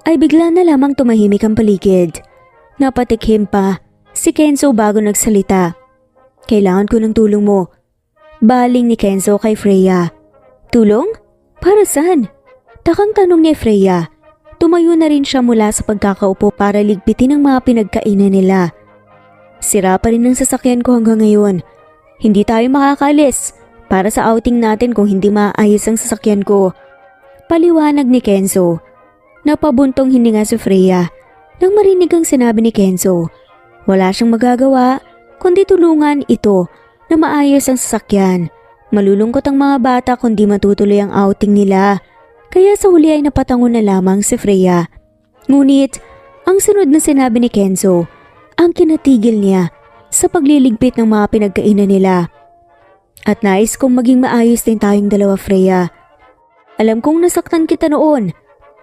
ay bigla na lamang tumahimik ang paligid. Napatikhim pa si Kenzo bago nagsalita. Kailangan ko ng tulong mo. Baling ni Kenzo kay Freya. Tulong? Para saan? Takang tanong ni Freya. Tumayo na rin siya mula sa pagkakaupo para ligpitin ang mga pinagkainan nila. Sira pa rin ang sasakyan ko hanggang ngayon. Hindi tayo makakaalis para sa outing natin kung hindi maayos ang sasakyan ko. Paliwanag ni Kenzo. Napabuntong hininga si Freya nang marinig ang sinabi ni Kenzo. Wala siyang magagawa kundi tulungan ito na maayos ang sasakyan. Malulungkot ang mga bata kundi matutuloy ang outing nila. Kaya sa huli ay napatango na lamang si Freya. Ngunit ang sunod na sinabi ni Kenzo ang kinatigil niya sa pagliligpit ng mga pinagkainan nila. At nais kong maging maayos din tayong dalawa, Freya. Alam kong nasaktan kita noon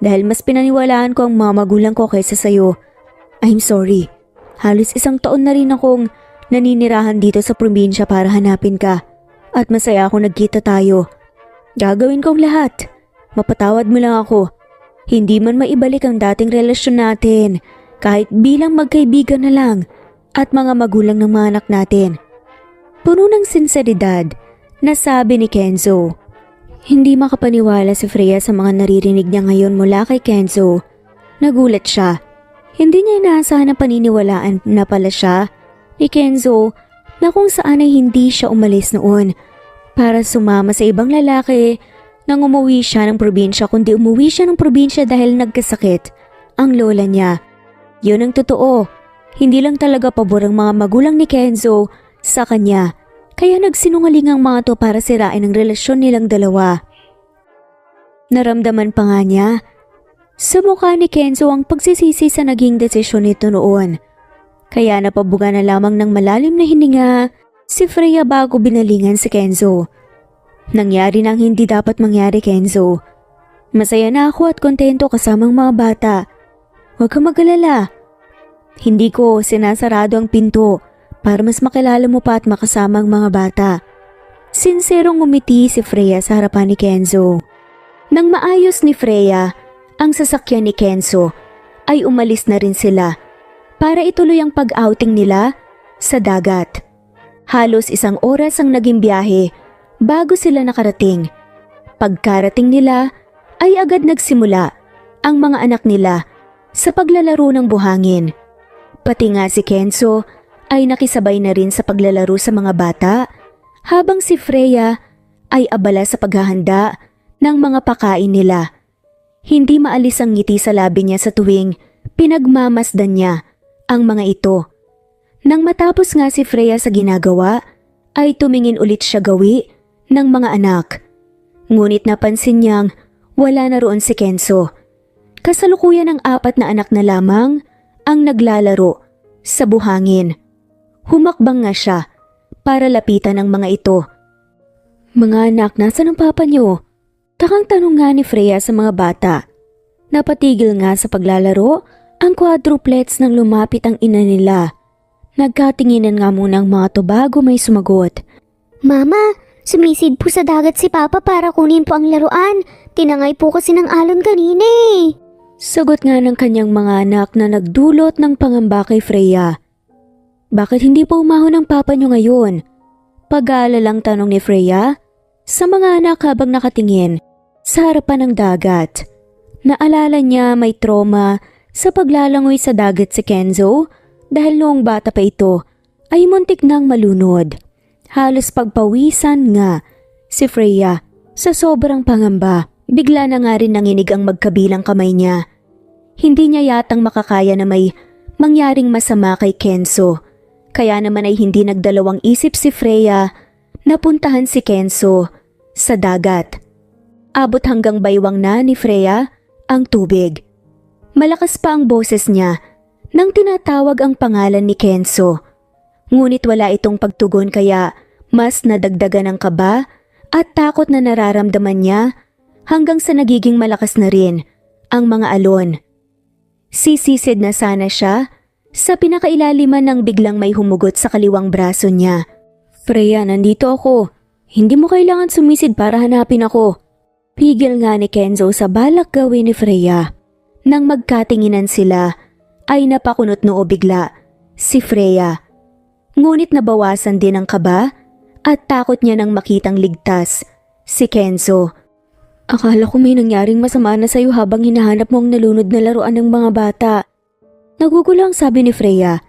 dahil mas pinaniwalaan ko ang mga magulang ko kaysa sayo. I'm sorry. Halos 1 taon na rin akong naninirahan dito sa probinsya para hanapin ka. At masaya ako nagkita tayo. Gagawin kong lahat. Mapatawad mo lang ako. Hindi man maibalik ang dating relasyon natin kahit bilang magkaibigan na lang at mga magulang ng mga anak natin. Puno ng sinseridad na sabi ni Kenzo. Hindi makapaniwala si Freya sa mga naririnig niya ngayon mula kay Kenzo. Nagulat siya. Hindi niya inaasahan na paniniwalaan na pala siya ni Kenzo na kung saan ay hindi siya umalis noon para sumama sa ibang lalaki nang umuwi siya ng probinsya, kundi umuwi siya ng probinsya dahil nagkasakit ang lola niya. Yun ang totoo. Hindi lang talaga pabor ang mga magulang ni Kenzo sa kanya. Kaya nagsinungaling ang mga to para sirain ang relasyon nilang dalawa. Naramdaman pa nga niya sa mukha ni Kenzo ang pagsisisi sa naging desisyon nito noon. Kaya napabuga na lamang ng malalim na hininga si Freya bago binalingan si Kenzo. Nangyari na ang hindi dapat mangyari, Kenzo. Masaya na ako at kontento kasamang mga bata. Huwag kang mag-alala. Hindi ko sinasarado ang pinto para mas makilala mo pa at makasama ang mga bata. Sinserong ngumiti si Freya sa harapan ni Kenzo. Nang maayos ni Freya ang sasakyan ni Kenzo, ay umalis na rin sila para ituloy ang pag-outing nila sa dagat. Halos 1 oras ang naging biyahe bago sila nakarating. Pagkarating nila ay agad nagsimula ang mga anak nila sa paglalaro ng buhangin. Pati nga si Kenzo ay nakisabay na rin sa paglalaro sa mga bata, habang si Freya ay abala sa paghahanda ng mga pakain nila. Hindi maalis ang ngiti sa labi niya sa tuwing pinagmamasdan niya ang mga ito. Nang matapos nga si Freya sa ginagawa, ay tumingin ulit siya gawi ng mga anak. Ngunit napansin niyang wala na roon si Kenzo. Kasalukuyan ng 4 na anak na lamang ang naglalaro sa buhangin. Humakbang nga siya para lapitan ang mga ito. "Mga anak, nasaan ang papa niyo?" Takang tanong nga ni Freya sa mga bata. Napatigil nga sa paglalaro ang quadruplets nang lumapit ang ina nila. Nagkatinginan nga muna ang mga to bago may sumagot. Mama, sumisid po sa dagat si Papa para kunin po ang laruan. Tinangay po kasi ng alon kanina eh. Sagot nga ng kanyang mga anak na nagdulot ng pangamba kay Freya. "Bakit hindi pa umahon ang papa niyo ngayon?" Pag-aalalang tanong ni Freya sa mga anak habang nakatingin sa harapan ng dagat. Naalala niya may trauma sa paglalangoy sa dagat si Kenzo dahil noong bata pa ito ay muntik nang malunod. Halos pagpawisan nga si Freya sa sobrang pangamba. Bigla na nga rin nanginig ang magkabilang kamay niya. Hindi niya yatang makakaya na may mangyaring masama kay Kenzo. Kaya naman ay hindi nagdalawang isip si Freya na puntahan si Kenzo sa dagat. Abot hanggang baywang na ni Freya ang tubig. Malakas pa ang boses niya nang tinatawag ang pangalan ni Kenzo. Ngunit wala itong pagtugon kaya mas nadagdagan ng kaba at takot na nararamdaman niya hanggang sa nagiging malakas na rin ang mga alon. Sisisid na sana siya sa pinakailaliman nang biglang may humugot sa kaliwang braso niya. "Freya, nandito ako. Hindi mo kailangan sumisid para hanapin ako." Pigil nga ni Kenzo sa balak gawin ni Freya. Nang magkatinginan sila, ay napakunot noo bigla si Freya. Ngunit nabawasan din ang kaba at takot niya nang makitang ligtas si Kenzo. "Akala ko may nangyaring masama na sa'yo habang hinahanap mo ang nalunod na laruan ng mga bata." Nagugulo ang sabi ni Freya.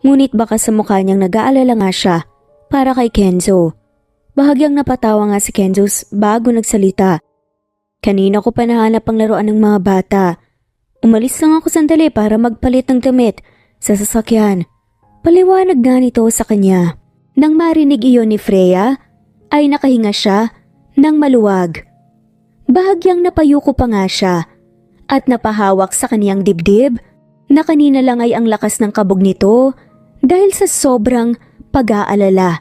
Ngunit baka sa mukha niyang nag-aalala nga siya para kay Kenzo. Bahagyang napatawa nga si Kenzo bago nagsalita. "Kanina ko pa nahanap ang laruan ng mga bata. Umalis lang ako sandali para magpalit ng damit sa sasakyan." Paliwanag nga nito sa kanya. Nang marinig iyon ni Freya, ay nakahinga siya ng maluwag. Bahagyang napayuko pa nga siya at napahawak sa kaniyang dibdib na kanina lang ay ang lakas ng kabog nito dahil sa sobrang pag-aalala.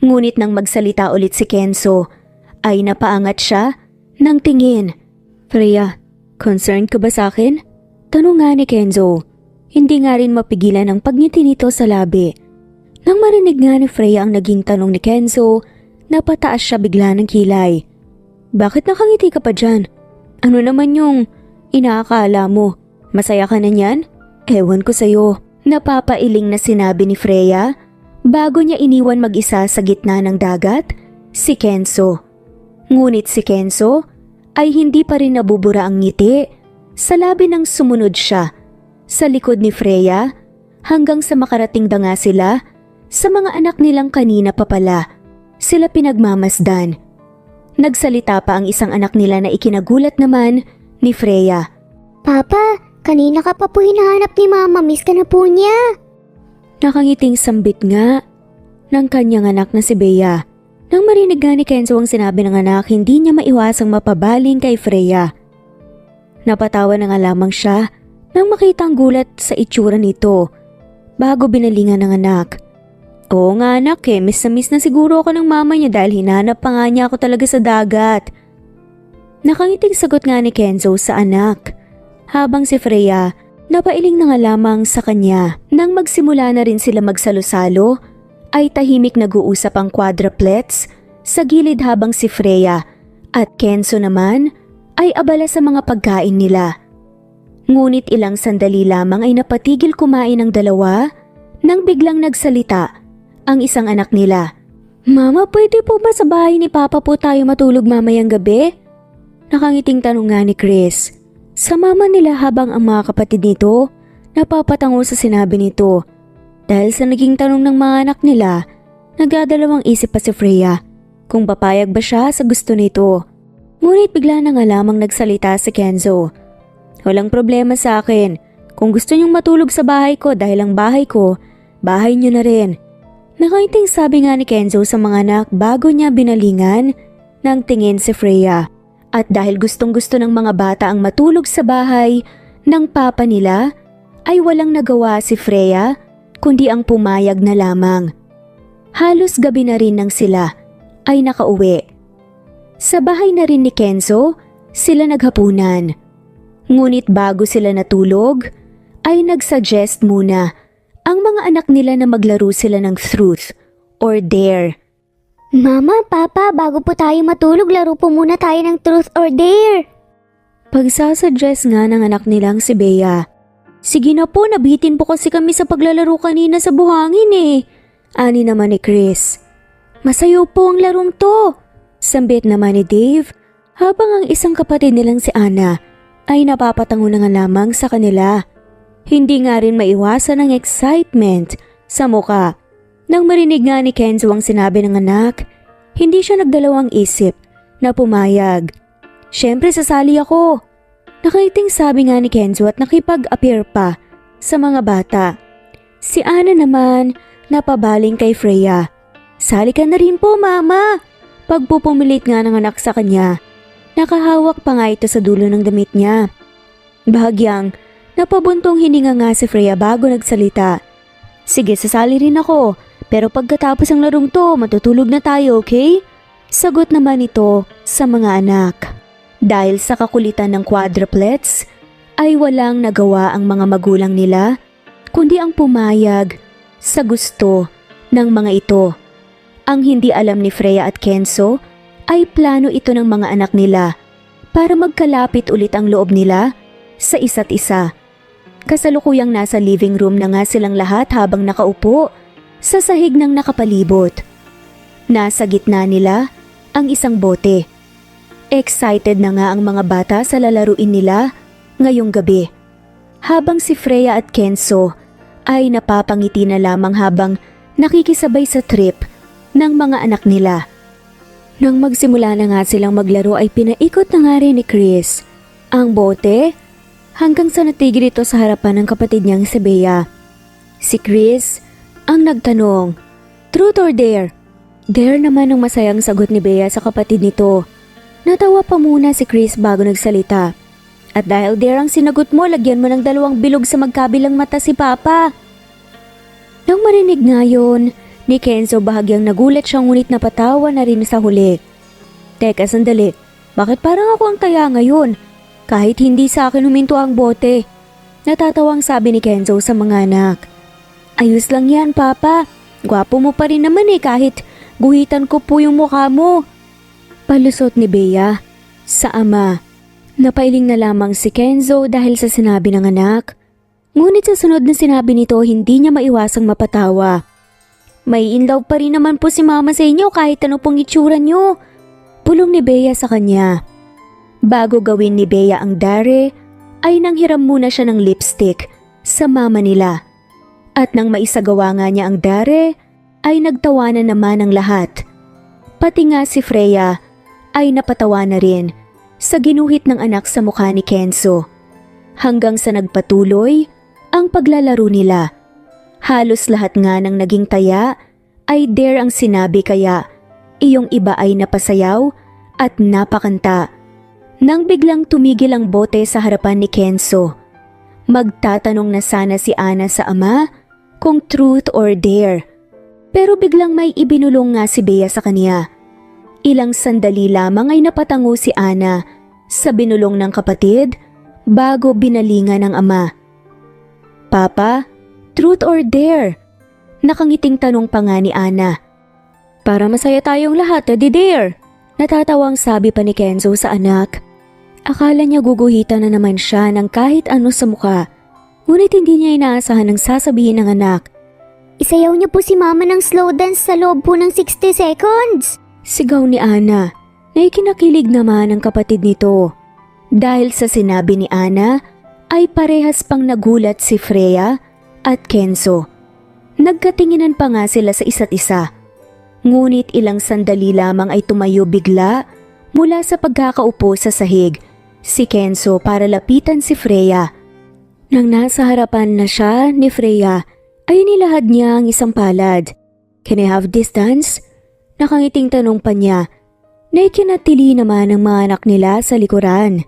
Ngunit nang magsalita ulit si Kenzo, ay napaangat siya ng tingin. "Freya, concerned ka ba sa akin?" Tanong nga ni Kenzo. Hindi nga rin mapigilan ang pagngiti nito sa labi. Nang marinig nga ni Freya ang naging tanong ni Kenzo, napataas siya bigla ng kilay. "Bakit nakangiti ka pa dyan? Ano naman yung inaakala mo? Masaya ka na niyan? Ewan ko sa'yo." Napapailing na sinabi ni Freya bago niya iniwan mag-isa sa gitna ng dagat si Kenzo. Ngunit si Kenzo ay hindi pa rin nabubura ang ngiti sa labi nang sumunod siya sa likod ni Freya hanggang sa makarating na nga sila sa mga anak nilang kanina pa pala sila pinagmamasdan. Nagsalita pa ang isang anak nila na ikinagulat naman ni Freya. Papa, kanina ka pa po hinahanap ni Mama. Miss ka na po niya. Nakangiting sambit nga ng kanyang anak na si Bea. Nang marinig nga ni Kenzo ang sinabi ng anak, hindi niya maiwasang mapabaling kay Freya. Napatawa na nga lamang siya nang makita ang gulat sa itsura nito bago binalingan ng anak. "Oo nga anak miss na siguro ako ng mama niya dahil hinanap pa nga niya ako talaga sa dagat." Nakangiting sagot nga ni Kenzo sa anak habang si Freya napailing na nga lamang sa kanya. Nang magsimula na rin sila magsalo-salo ay tahimik nag-uusap ang quadruplets sa gilid habang si Freya at Kenzo naman ay abala sa mga pagkain nila. Ngunit ilang sandali lamang ay napatigil kumain ang dalawa nang biglang nagsalita ang isang anak nila. Mama, pwede po ba sa bahay ni Papa po tayo matulog mamayang gabi? Nakangiting tanong nga ni Chris sa mama nila habang ang mga kapatid nito napapatango sa sinabi nito. Dahil sa naging tanong ng mga anak nila, nagdadalawang isip pa si Freya kung papayag ba siya sa gusto nito. Ngunit bigla na nga lamang nagsalita si Kenzo. Walang problema sa akin. Kung gusto niyong matulog sa bahay ko dahil ang bahay ko, bahay niyo na rin. Nakaiting sabi nga ni Kenzo sa mga anak bago niya binalingan ng tingin si Freya. At dahil gustong gusto ng mga bata ang matulog sa bahay ng papa nila, ay walang nagawa si Freya kundi ang pumayag na lamang. Halos gabi na rin nang sila ay nakauwi. Sa bahay na rin ni Kenzo, sila naghapunan. Ngunit bago sila natulog, ay nagsuggest muna ang mga anak nila na maglaro sila ng truth or dare. Mama, Papa, bago po tayo matulog, laro po muna tayo ng truth or dare. Pagsasuggest nga ng anak nilang si Bea. Sige na po, nabitin po kasi kami sa paglalaro kanina sa buhangin eh. Ani naman ni Chris. Masayo po ang larong to. Sambit naman ni Dave habang ang isang kapatid nilang si Anna ay napapatango na nga lamang sa kanila. Hindi nga rin maiwasan ang excitement sa muka. Nang marinig nga ni Kenzo ang sinabi ng anak, hindi siya nagdalawang isip na pumayag. Siyempre sasali ako. Nakaiting sabi nga ni Kenzo at nakipag-appear pa sa mga bata. Si Anna naman napabaling kay Freya. Sali ka na rin po, Mama. Pagpupumilit nga ng anak sa kanya. Nakahawak pa nga ito sa dulo ng damit niya. Bahagyang napabuntong hininga nga si Freya bago nagsalita. Sige, sasali rin ako. Pero pagkatapos ang larong to, matutulog na tayo, okay? Sagot naman ito sa mga anak. Dahil sa kakulitan ng quadruplets, ay walang nagawa ang mga magulang nila, kundi ang pumayag sa gusto ng mga ito. Ang hindi alam ni Freya at Kenzo ay plano ito ng mga anak nila para magkalapit ulit ang loob nila sa isa't isa. Kasalukuyang nasa living room na nga silang lahat habang nakaupo sa sahig ng nakapalibot. Nasa gitna nila ang isang bote. Excited na nga ang mga bata sa lalaruin nila ngayong gabi. Habang si Freya at Kenzo ay napapangiti na lamang habang nakikisabay sa trip ng mga anak nila. Nang magsimula na nga silang maglaro ay pinaikot na nga rin ni Chris ang bote hanggang sa natigil ito sa harapan ng kapatid niyang si Bea. Si Chris ang nagtanong, truth or dare? Dare naman ang masayang sagot ni Bea sa kapatid nito. Natawa pa muna si Chris bago nagsalita. At dahil dare ang sinagot mo, lagyan mo ng 2 bilog sa magkabilang mata si Papa. Nang marinig nga yun, ni Kenzo bahagyang nagulat siya ngunit napatawa na rin sa huli. Teka sandali, bakit parang ako ang taya ngayon? Kahit hindi sa akin huminto ang bote. Natatawang sabi ni Kenzo sa mga anak. Ayos lang yan, Papa. Gwapo mo pa rin naman eh kahit guhitan ko po yung mukha mo. Palusot ni Bea sa ama. Napailing na lamang si Kenzo dahil sa sinabi ng anak. Ngunit sa sunod na sinabi nito, hindi niya maiwasang mapatawa. May in love pa rin naman po si Mama sa inyo kahit ano pong itsura niyo. Pulong ni Bea sa kanya. Bago gawin ni Bea ang dare, ay nanghiram muna siya ng lipstick sa mama nila. At nang maisagawa nga niya ang dare, ay nagtawanan naman ang lahat. Pati nga si Freya ay napatawa na rin sa ginuhit ng anak sa mukha ni Kenzo. Hanggang sa nagpatuloy ang paglalaro nila. Halos lahat nga ng naging taya ay dare ang sinabi kaya iyong iba ay napasayaw at napakanta. Nang biglang tumigil ang bote sa harapan ni Kenzo, magtatanong na sana si Anna sa ama kung truth or dare. Pero biglang may ibinulong nga si Bea sa kanya. Ilang sandali lamang ay napatango si Anna sa binulong ng kapatid bago binalingan ng ama. Papa, truth or dare? Nakangiting tanong pa nga ni Anna. Para masaya tayong lahat, edi dare. Natatawang sabi pa ni Kenzo sa anak. Akala niya guguhitan na naman siya ng kahit ano sa mukha, ngunit hindi niya inaasahan ang sasabihin ng anak. Isayaw niyo po si Mama ng slow dance sa loob po ng 60 seconds. Sigaw ni Ana na ikinakilig naman ang kapatid nito. Dahil sa sinabi ni Ana ay parehas pang nagulat si Freya at Kenzo. Nagkatinginan pa nga sila sa isa't isa. Ngunit ilang sandali lamang ay tumayo bigla mula sa pagkakaupo sa sahig si Kenzo para lapitan si Freya. Nang nasa harapan na siya ni Freya ay nilahad niya ang isang palad. "Can I have this dance?" Nakangiting tanong pa niya na ikinatili naman ng mga anak nila sa likuran.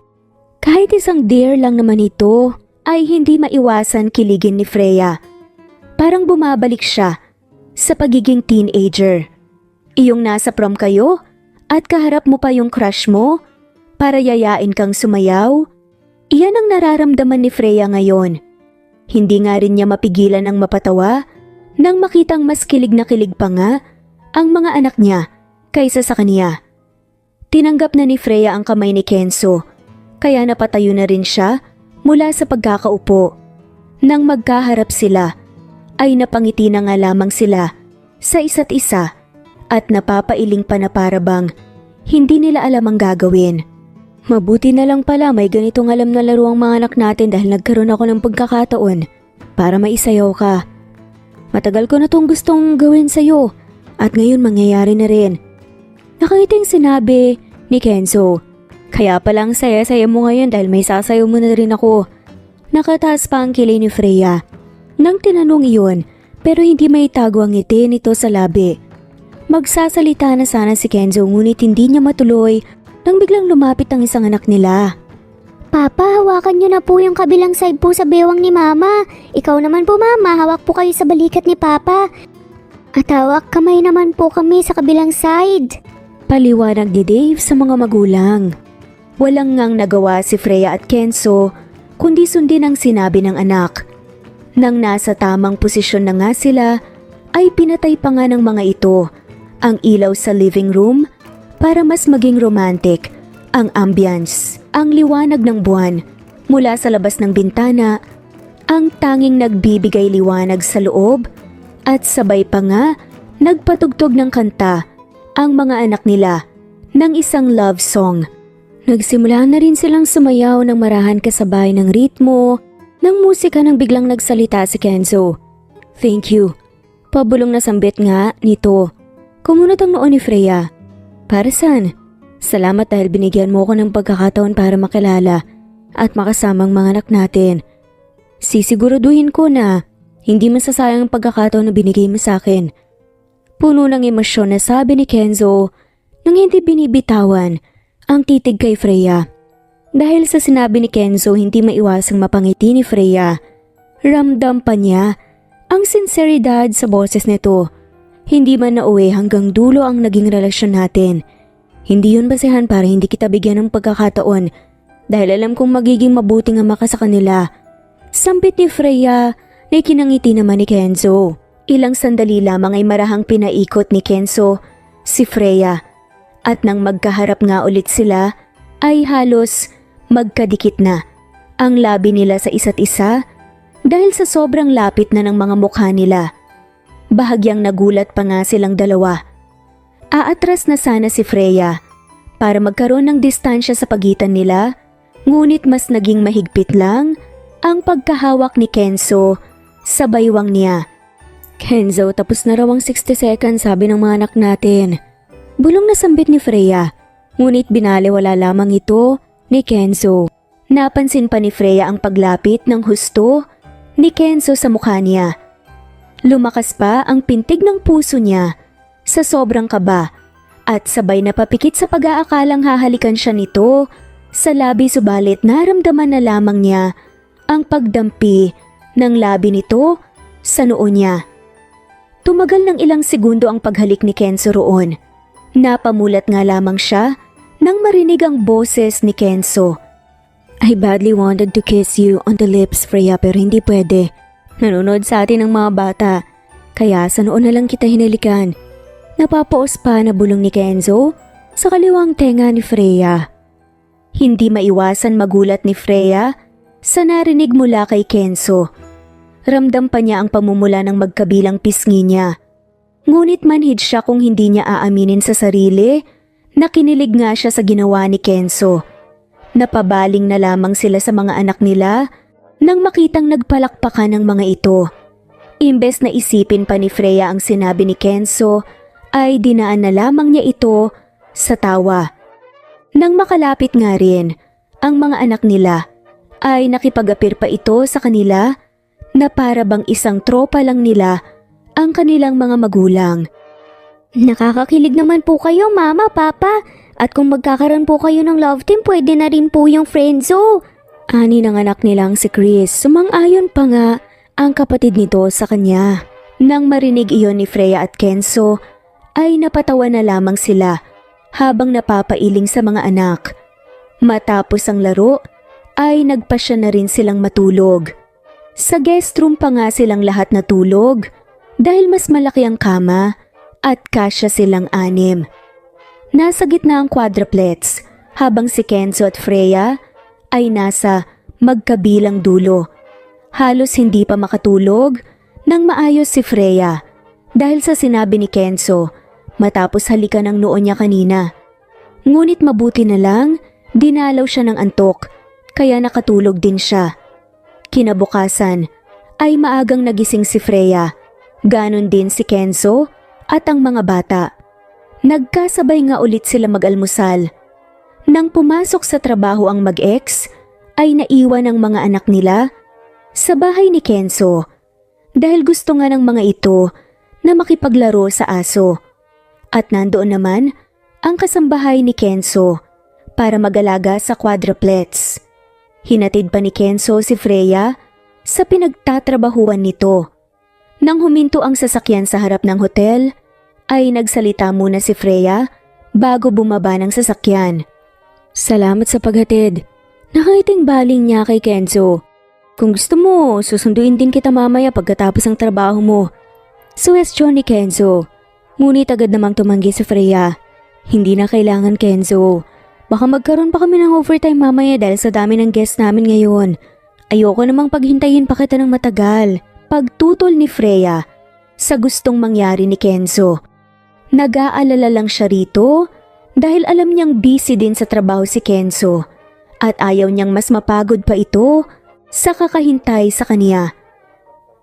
Kahit isang dare lang naman ito ay hindi maiwasan kiligin ni Freya. Parang bumabalik siya sa pagiging teenager. Iyong nasa prom kayo at kaharap mo pa yung crush mo para yayain kang sumayaw. Iyan ang nararamdaman ni Freya ngayon. Hindi nga rin niya mapigilan ang mapatawa nang makitang mas kilig na kilig pa nga ang mga anak niya kaysa sa kaniya. Tinanggap na ni Freya ang kamay ni Kenzo, kaya napatayo na rin siya mula sa pagkakaupo. Nang magkaharap sila, ay napangiti na nga lamang sila sa isa't isa at napapailing pa na parabang hindi nila alam ang gagawin. Mabuti na lang pala may ganitong alam na laro ang mga anak natin dahil nagkaroon ako ng pagkakataon para maisayaw ka. Matagal ko na tong gustong gawin sa'yo at ngayon mangyayari na rin. Nakangiting sinabi ni Kenzo. Kaya palang saya-saya mo ngayon dahil may sasayaw mo na rin ako. Nakataas pa ang kilay ni Freya nang tinanong iyon pero hindi maitago ang ngiti nito sa labi. Magsasalita na sana si Kenzo ngunit hindi niya matuloy nang biglang lumapit ang isang anak nila. Papa, hawakan niyo na po yung kabilang side po sa bewang ni Mama. Ikaw naman po Mama, hawak po kayo sa balikat ni Papa. At hawak kamay naman po kami sa kabilang side. Paliwanag ni Dave sa mga magulang. Walang ngang nagawa si Freya at Kenzo kundi sundin ang sinabi ng anak. Nang nasa tamang posisyon na nga sila ay pinatay pa nga ng mga ito ang ilaw sa living room para mas maging romantic ang ambience. Ang liwanag ng buwan mula sa labas ng bintana ang tanging nagbibigay liwanag sa loob at sabay pa nga nagpatugtog ng kanta ang mga anak nila ng isang love song. Nagsimula na rin silang sumayaw ng marahan kasabay ng ritmo ng musika nang biglang nagsalita si Kenzo. "Thank you." Pabulong na sambit nga nito. Kumunot ang noo ni Freya. "Para saan?" "Salamat dahil binigyan mo ko ng pagkakataon para makilala at makasamang mga anak natin. Sisiguraduhin ko na hindi masasayang ang pagkakataon na binigay mo sa akin." Puno ng emosyon na sabi ni Kenzo nang hindi binibitawan ang titig kay Freya. Dahil sa sinabi ni Kenzo hindi maiwasang mapangiti ni Freya. Ramdam pa niya ang sinseridad sa boses nito. Hindi man nauwi hanggang dulo ang naging relasyon natin. Hindi yun basehan para hindi kita bigyan ng pagkakataon dahil alam kong magiging mabuting ama ka sa kanila. Sampit ni Freya na ikinangiti naman ni Kenzo. Ilang sandali lamang ay marahang pinaikot ni Kenzo si Freya at nang magkaharap nga ulit sila ay halos magkadikit na ang labi nila sa isa't isa dahil sa sobrang lapit na ng mga mukha nila. Bahagyang nagulat pa nga silang dalawa. Aatras na sana si Freya para magkaroon ng distansya sa pagitan nila, ngunit mas naging mahigpit lang ang pagkahawak ni Kenzo sa baywang niya. "Kenzo, tapos na raw ang 60 seconds sabi ng mga anak natin." Bulong na sambit ni Freya, ngunit binaliwala lamang ito ni Kenzo. Napansin pa ni Freya ang paglapit ng husto ni Kenzo sa mukha niya. Lumakas pa ang pintig ng puso niya sa sobrang kaba at sabay na papikit sa pag-aakalang hahalikan siya nito sa labi, subalit naramdaman na lamang niya ang pagdampi ng labi nito sa noo niya. Tumagal ng ilang segundo ang paghalik ni Kenzo roon. Napamulat nga lamang siya nang marinig ang boses ni Kenzo. "I badly wanted to kiss you on the lips, Freya, pero hindi pwede. Nanonood sa atin ang mga bata, kaya sa noon na lang kita hinalikan." Napapaos pa na bulong ni Kenzo sa kaliwang tenga ni Freya. Hindi maiwasan magulat ni Freya sa narinig mula kay Kenzo. Ramdam pa niya ang pamumula ng magkabilang pisngi niya. Ngunit manhid siya kung hindi niya aaminin sa sarili na kinilig nga siya sa ginawa ni Kenzo. Napabaling na lamang sila sa mga anak nila nang makitang nagpalakpakan ng mga ito. Imbes na isipin pa ni Freya ang sinabi ni Kenzo, ay dinaan na lamang niya ito sa tawa. Nang makalapit nga rin ang mga anak nila, ay nakipag-apir pa ito sa kanila na para bang isang tropa lang nila ang kanilang mga magulang. Nakakakilig naman po kayo, Mama, Papa. At kung magkakaroon po kayo ng love team, pwede na rin po yung friendzo. Ani ng anak nilang si Chris, sumang-ayon pa nga ang kapatid nito sa kanya. Nang marinig iyon ni Freya at Kenzo, ay napatawa na lamang sila habang napapailing sa mga anak. Matapos ang laro, ay nagpasya na rin silang matulog. Sa guest room pa nga silang lahat natulog dahil mas malaki ang kama at kasya silang 6. Nasa gitna ang quadruplets habang si Kenzo at Freya ay nasa magkabilang dulo. Halos hindi pa makatulog nang maayos si Freya dahil sa sinabi ni Kenzo matapos halikan ng noo niya kanina. Ngunit mabuti na lang dinalaw siya ng antok kaya nakatulog din siya. Kinabukasan ay maagang nagising si Freya, ganon din si Kenzo at ang mga bata. Nagkasabay nga ulit sila mag-almusal. Nang pumasok sa trabaho ang mag-ex, ay naiwan ang mga anak nila sa bahay ni Kenzo dahil gusto nga ng mga ito na makipaglaro sa aso. At nandoon naman ang kasambahay ni Kenzo para mag-alaga sa quadruplets. Hinatid pa ni Kenzo si Freya sa pinagtatrabahuan nito. Nang huminto ang sasakyan sa harap ng hotel, ay nagsalita muna si Freya bago bumaba ng sasakyan. Salamat sa paghatid. Nakaiting baling niya kay Kenzo. Kung gusto mo, susunduin din kita mamaya pagkatapos ng trabaho mo. Suwestyon ni Kenzo. Ngunit agad namang tumanggi si Freya. Hindi na kailangan, Kenzo. Baka magkaroon pa kami ng overtime mamaya dahil sa dami ng guests namin ngayon. Ayoko namang paghintayin pa kita ng matagal. Pagtutol ni Freya sa gustong mangyari ni Kenzo. Nag-aalala lang siya rito dahil alam niyang busy din sa trabaho si Kenzo at ayaw niyang mas mapagod pa ito sa kakahintay sa kanya.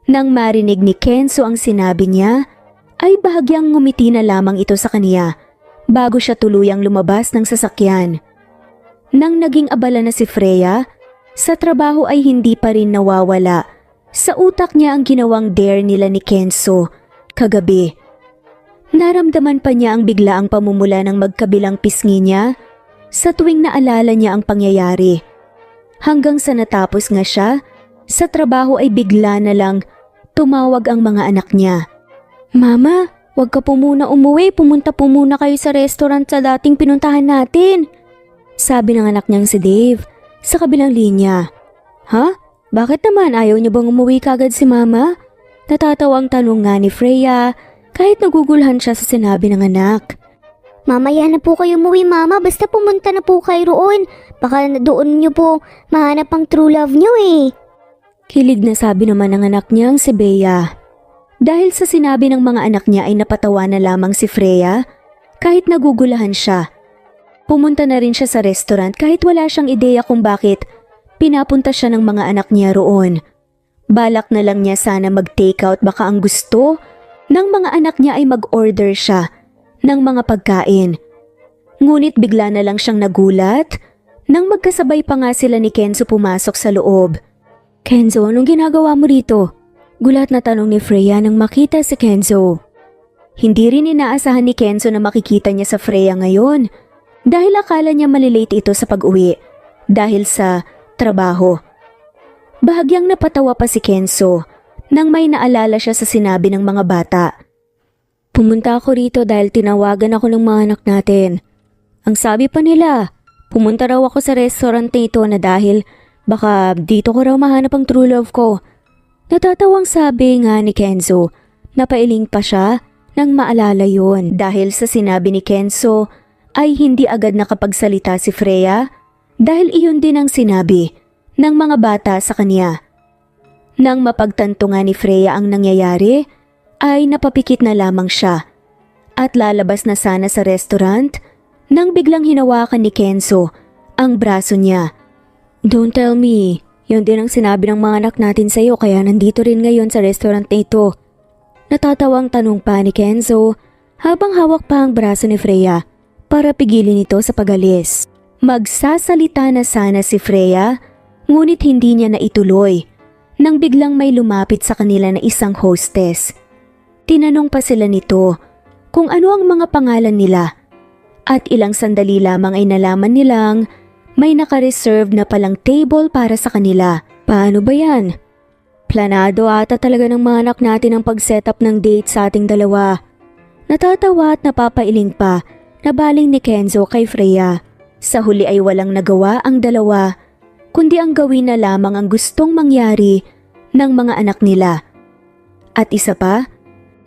Nang marinig ni Kenzo ang sinabi niya, ay bahagyang ngumiti na lamang ito sa kanya bago siya tuluyang lumabas ng sasakyan. Nang naging abala na si Freya, sa trabaho ay hindi pa rin nawawala sa utak niya ang ginawang dare nila ni Kenzo kagabi. Naramdaman pa niya ang biglaang pamumula ng magkabilang pisngi niya sa tuwing naalala niya ang pangyayari. Hanggang sa natapos nga siya, sa trabaho ay bigla na lang tumawag ang mga anak niya. Mama, wag ka po muna umuwi, pumunta po muna kayo sa restaurant sa dating pinuntahan natin. Sabi ng anak niyang si Dave sa kabilang linya. Ha? Bakit naman ayaw niyo bang umuwi kagad si Mama? Natatawang tanong nga ni Freya kahit nagugulhan siya sa sinabi ng anak. Mamaya na po kayo umuwi, Mama. Basta pumunta na po kayo roon. Baka doon niyo po mahanap ang true love niyo eh. Kilig na sabi naman ng anak niyang si Bea. Dahil sa sinabi ng mga anak niya ay napatawa na lamang si Freya kahit nagugulahan siya. Pumunta na rin siya sa restaurant kahit wala siyang ideya kung bakit pinapunta siya ng mga anak niya roon. Balak na lang niya sana mag-takeout baka ang gusto ng mga anak niya ay mag-order siya ng mga pagkain. Ngunit bigla na lang siyang nagulat nang magkasabay pa nga sila ni Kenzo pumasok sa loob. Kenzo, anong ginagawa mo rito? Gulat na tanong ni Freya nang makita si Kenzo. Hindi rin inaasahan ni Kenzo na makikita niya sa Freya ngayon dahil akala niya malilate ito sa pag-uwi dahil sa trabaho. Bahagyang napatawa pa si Kenzo nang may naalala siya sa sinabi ng mga bata. Pumunta ako rito dahil tinawagan ako ng mga anak natin. Ang sabi pa nila, pumunta raw ako sa restaurant na ito na dahil baka dito ko raw mahanap ang true love ko. Natatawang sabi nga ni Kenzo, napailing pa siya nang maalala yun dahil sa sinabi ni Kenzo ay hindi agad nakapagsalita si Freya dahil iyon din ang sinabi ng mga bata sa kanya. Nang mapagtanto nga ni Freya ang nangyayari, ay napapikit na lamang siya at lalabas na sana sa restaurant nang biglang hinawakan ni Kenzo ang braso niya. Don't tell me, yun din ang sinabi ng mga anak natin sa iyo kaya nandito rin ngayon sa restaurant na ito. Natatawang tanong pa ni Kenzo habang hawak pa ang braso ni Freya para pigilin ito sa pag-alis. Magsasalita na sana si Freya ngunit hindi niya naituloy nang biglang may lumapit sa kanila na isang hostess. Tinanong pa sila nito kung ano ang mga pangalan nila at ilang sandali lamang ay nalaman nilang may naka-reserve na palang table para sa kanila. Paano ba yan? Planado ata talaga ng mga anak natin ang pag-setup ng date sa ating dalawa. Natatawa at napapailing pa na baling ni Kenzo kay Freya. Sa huli ay walang nagawa ang dalawa, kundi ang gawin na lamang ang gustong mangyari ng mga anak nila. At isa pa,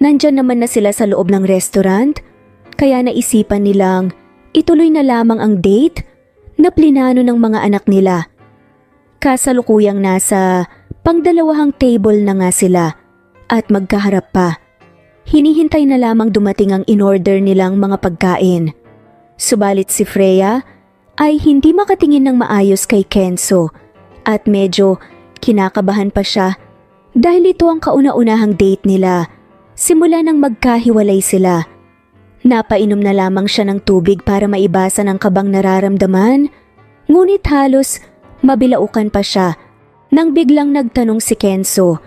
nandyan naman na sila sa loob ng restaurant, kaya naisipan nilang ituloy na lamang ang date na plinano ng mga anak nila. Kasalukuyang nasa pangdalawahang table na nga sila at magkaharap pa. Hinihintay na lamang dumating ang in-order nilang mga pagkain. Subalit si Freya ay hindi makatingin ng maayos kay Kenzo at medyo kinakabahan pa siya dahil ito ang kauna-unahang date nila simula nang magkahiwalay sila. Napainom na lamang siya ng tubig para maibasa ng kabang nararamdaman, ngunit halos mabilaukan pa siya nang biglang nagtanong si Kenzo.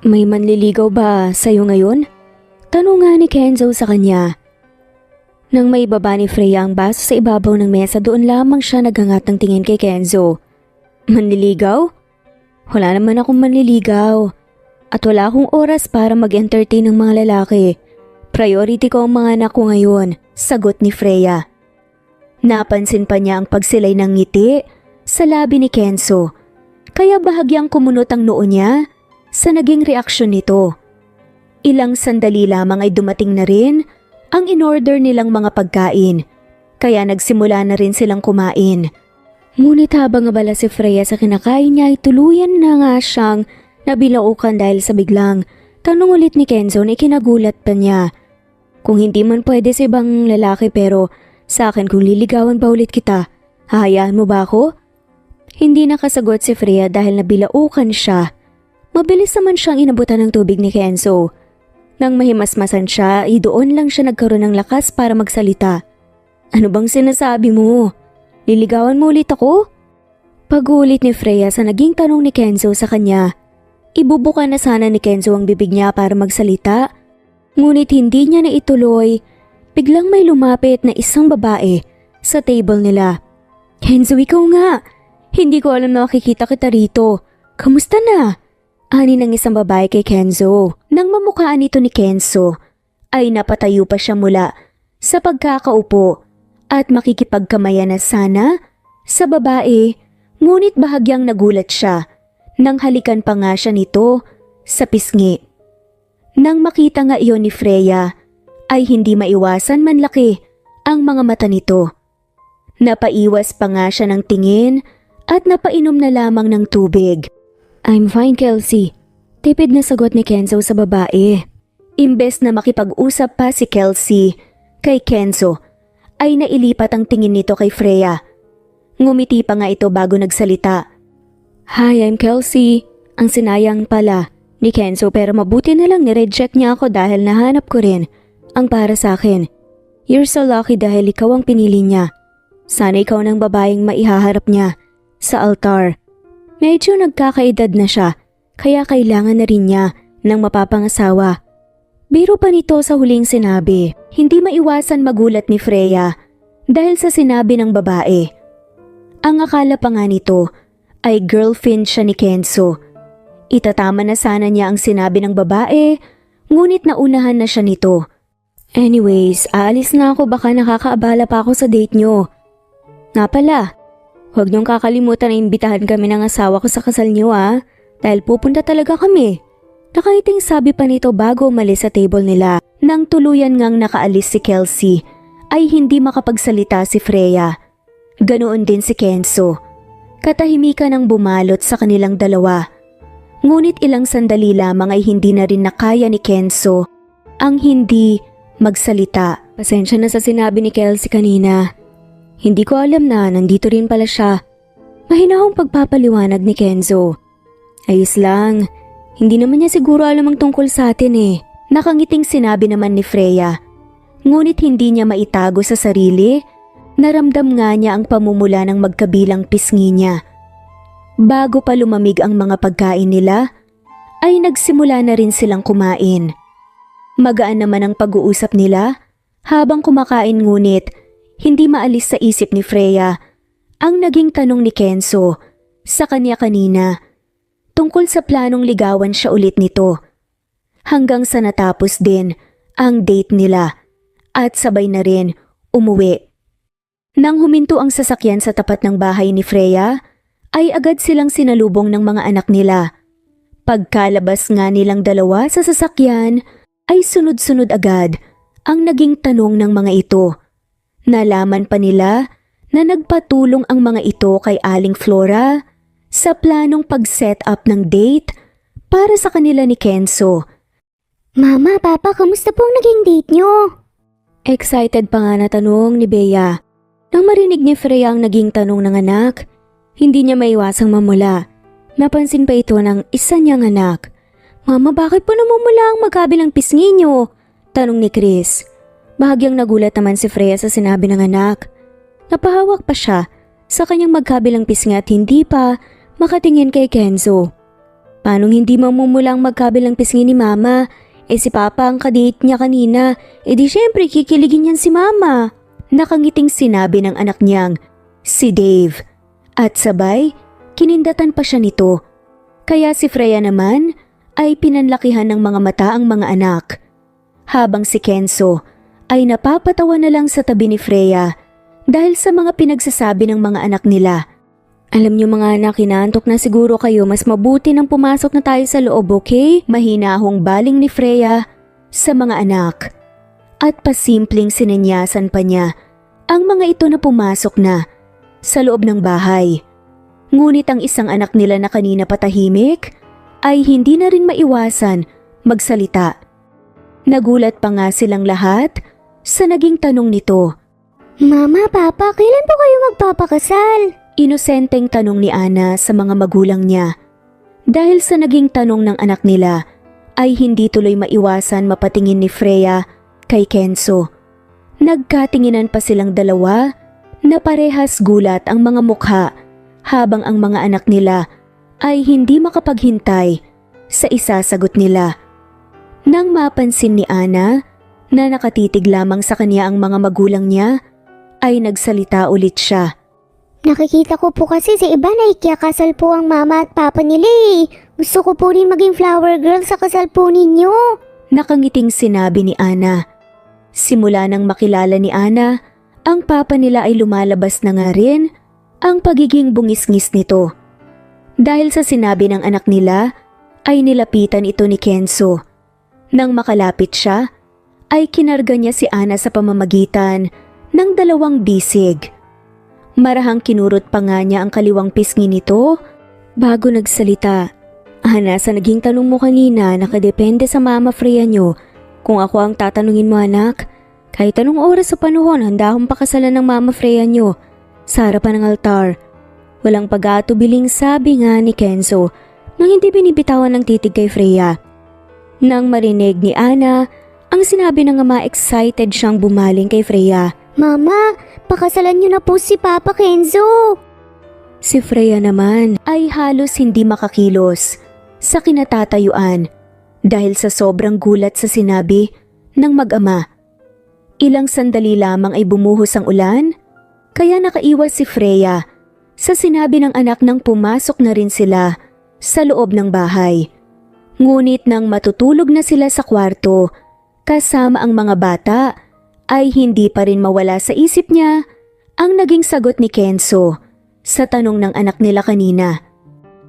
May manliligaw ba sa'yo ngayon? Tanong nga ni Kenzo sa kanya. Nang maibaba ni Freya ang baso sa ibabaw ng mesa, doon lamang siya nagangat ng tingin kay Kenzo. Manliligaw? Wala naman akong manliligaw. At wala akong oras para mag-entertain ng mga lalaki. Priority ko ang mga anak ko ngayon, sagot ni Freya. Napansin pa niya ang pagsilay ng ngiti sa labi ni Kenzo, kaya bahagyang kumunot ang noo niya sa naging reaksyon nito. Ilang sandali lamang ay dumating na rin ang in-order nilang mga pagkain, kaya nagsimula na rin silang kumain. Ngunit habang abala si Freya sa kinakain niya ay tuluyan na nga siyang nabilaukan dahil sa biglang tanong ulit ni Kenzo na ikinagulat pa niya. Kung hindi man pwede sa ibang lalaki pero sa akin kung liligawan pa ulit kita, hahayaan mo ba ako? Hindi nakasagot si Freya dahil nabilaukan siya. Mabilis naman siyang inabutan ng tubig ni Kenzo. Nang mahimasmasan siya, doon lang siya nagkaroon ng lakas para magsalita. Ano bang sinasabi mo? Liligawan mo ulit ako? Pag-ulit ni Freya sa naging tanong ni Kenzo sa kanya. Ibubuka na sana ni Kenzo ang bibig niya para magsalita. Ngunit hindi niya na ituloy. Biglang may lumapit na isang babae sa table nila. Kenzo, ikaw nga. Hindi ko alam na makikita kita rito. Kamusta na? Ani ng isang babae kay Kenzo. Nang mamukhaan ito ni Kenzo, ay napatayo pa siya mula sa pagkakaupo at makikipagkamayan na sana sa babae, ngunit bahagyang nagulat siya nang halikan pa nga siya nito sa pisngi. Nang makita nga iyon ni Freya, ay hindi maiwasan manlaki ang mga mata nito. Napaiwas pa nga siya ng tingin at napainom na lamang ng tubig. I'm fine, Kelsey. Tipid na sagot ni Kenzo sa babae. Imbes na makipag-usap pa si Kelsey kay Kenzo, ay nailipat ang tingin nito kay Freya. Ngumiti pa nga ito bago nagsalita. Hi, I'm Kelsey. Ang sinayang pala ni Kenzo pero mabuti na lang ni-reject niya ako dahil nahanap ko rin ang para sa akin. You're so lucky dahil ikaw ang pinili niya. Sana ikaw ng babaeng maihaharap niya sa altar. Medyo nagkakaedad na siya, kaya kailangan na rin niya ng mapapangasawa. Biro pa nito sa huling sinabi, hindi maiwasan magulat ni Freya dahil sa sinabi ng babae. Ang akala pa nga nito ay girlfriend siya ni Kenzo. Itatama na sana niya ang sinabi ng babae, ngunit naunahan na siya nito. Anyways, aalis na ako, baka nakakaabala pa ako sa date nyo. Nga pala, huwag niyong kakalimutan na imbitahan kami ng asawa ko sa kasal niyo dahil pupunta talaga kami. Nakaiting sabi pa nito bago umalis sa table nila. Nang tuluyan ngang nakaalis si Kelsey, ay hindi makapagsalita si Freya. Ganoon din si Kenzo. Katahimikan ang bumalot sa kanilang dalawa. Ngunit ilang sandali lamang ay hindi na rin nakaya ni Kenzo ang hindi magsalita. Pasensya na sa sinabi ni Kelsey kanina. Hindi ko alam na nandito rin pala siya. Mahinahong pagpapaliwanag ni Kenzo. Ayos lang. Hindi naman niya siguro alam ang tungkol sa atin eh. Nakangiting sinabi naman ni Freya. Ngunit hindi niya maitago sa sarili. Naramdam nga niya ang pamumula ng magkabilang pisngi niya. Bago pa lumamig ang mga pagkain nila, ay nagsimula na rin silang kumain. Magaan naman ang pag-uusap nila habang kumakain ngunit hindi maalis sa isip ni Freya ang naging tanong ni Kenzo sa kanya kanina tungkol sa planong ligawan siya ulit nito. Hanggang sa natapos din ang date nila at sabay na rin umuwi. Nang huminto ang sasakyan sa tapat ng bahay ni Freya, ay agad silang sinalubong ng mga anak nila. Pagkalabas nga nilang dalawa sa sasakyan, ay sunod-sunod agad ang naging tanong ng mga ito. Nalaman pa nila na nagpatulong ang mga ito kay Aling Flora sa planong pag-set up ng date para sa kanila ni Kenzo. Mama, Papa, kamusta po ang naging date nyo? Excited pa nga na tanong ni Bea. Nang marinig ni Freya ang naging tanong ng anak, hindi niya maiwasang mamula. Napansin pa ito ng isa niyang anak. Mama, bakit po namumula ang magkabilang pisngi niyo? Tanong ni Chris. Bahagyang nagulat naman si Freya sa sinabi ng anak. Napahawak pa siya sa kanyang magkabilang pisngi at hindi pa makatingin kay Kenzo. Paanong hindi mamumula ang magkabilang pisngi ni Mama? Si Papa ang kadate niya kanina. Di syempre kikiligin yan si Mama. Nakangiting sinabi ng anak niyang si Dave. At sabay, kinindatan pa siya nito. Kaya si Freya naman ay pinanlakihan ng mga mata ang mga anak. Habang si Kenzo ay napapatawa na lang sa tabi ni Freya dahil sa mga pinagsasabi ng mga anak nila. Alam niyo mga anak, inaantok na siguro kayo, mas mabuti nang pumasok na tayo sa loob, okay? Mahinahong baling ni Freya sa mga anak. At pasimpleng sinenyasan pa niya ang mga ito na pumasok na sa loob ng bahay. Ngunit ang isang anak nila na kanina patahimik ay hindi na rin maiwasan magsalita. Nagulat pa nga silang lahat sa naging tanong nito. Mama, Papa, kailan po kayo magpapakasal? Inosenteng tanong ni Ana sa mga magulang niya. Dahil sa naging tanong ng anak nila ay hindi tuloy maiwasan mapatingin ni Freya kay Kenzo. Nagkatinginan pa silang dalawa na parehas gulat ang mga mukha habang ang mga anak nila ay hindi makapaghintay sa isasagot nila. Nang mapansin ni Ana na nakatitig lamang sa kanya ang mga magulang niya, ay nagsalita ulit siya. Nakikita ko po kasi sa iba na ikakasal po ang Mama at Papa nila eh. Gusto ko po rin maging flower girl sa kasal po ninyo. Nakangiting sinabi ni Ana. Simula nang makilala ni Ana, ang papa nila ay lumalabas na nga rin ang pagiging bungis-ngis nito. Dahil sa sinabi ng anak nila, ay nilapitan ito ni Kenzo. Nang makalapit siya, ay kinarga niya si Ana sa pamamagitan ng 2 bisig. Marahang kinurot pa nga niya ang kaliwang pisngi nito bago nagsalita. Ana, sa naging tanong mo kanina, nakadepende sa Mama Freya niyo. Kung ako ang tatanungin mo anak, kahit anong oras sa panahon, handa akong pakasalan ng Mama Freya niyo sa harapan ng altar. Walang pag-aatubiling sabi nga ni Kenzo nang hindi binibitawan ng titig kay Freya. Nang marinig ni Ana, ang sinabi ng ama, excited siyang bumaling kay Freya. Mama, pakasalan niyo na po si Papa Kenzo. Si Freya naman ay halos hindi makakilos sa kinatatayuan dahil sa sobrang gulat sa sinabi ng mag-ama. Ilang sandali lamang ay bumuhos ang ulan, kaya nakaiwas si Freya sa sinabi ng anak nang pumasok na rin sila sa loob ng bahay. Ngunit nang matutulog na sila sa kwarto kasama ang mga bata, ay hindi pa rin mawala sa isip niya ang naging sagot ni Kenzo sa tanong ng anak nila kanina.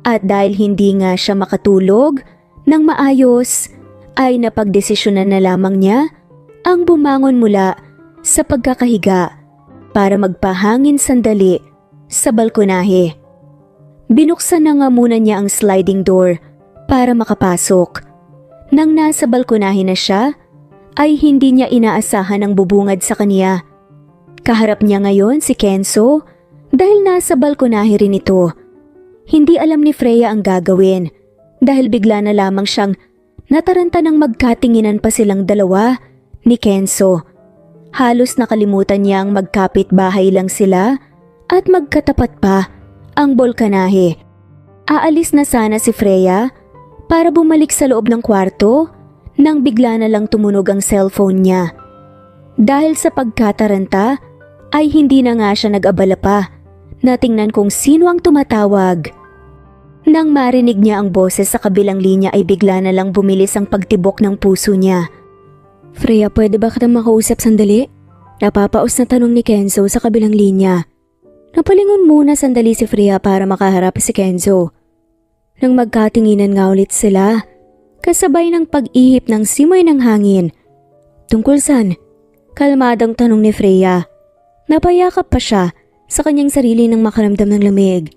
At dahil hindi nga siya makatulog nang maayos, ay napagdesisyonan na lamang niya ang bumangon mula sa pagkakahiga para magpahangin sandali sa balkonahe. Binuksan na nga muna niya ang sliding door para makapasok. Nang nasa balkonahin na siya, ay hindi niya inaasahan ang bubungad sa kanya. Kaharap niya ngayon si Kenzo dahil nasa balkonahe rin ito. Hindi alam ni Freya ang gagawin dahil bigla na lamang siyang nataranta ng magkatinginan pa silang dalawa ni Kenzo. Halos nakalimutan niyang magkapit bahay lang sila at magkatapat pa ang balkonahe. Aalis na sana si Freya para bumalik sa loob ng kwarto nang bigla na lang tumunog ang cellphone niya. Dahil sa pagkataranta ay hindi na nga siya nag-abala pa na tingnan kung sino ang tumatawag. Nang marinig niya ang boses sa kabilang linya ay bigla na lang bumilis ang pagtibok ng puso niya. Freya, pwede ba kitang makausap sandali? Napapaos na tanong ni Kenzo sa kabilang linya. Napalingon muna sandali si Freya para makaharap si Kenzo. Nang magkatinginan nga ulit sila, kasabay ng pag-ihip ng simoy ng hangin. Tungkol saan? Kalmadang tanong ni Freya. Napayakap pa siya sa kanyang sarili nang makaramdam ng lamig.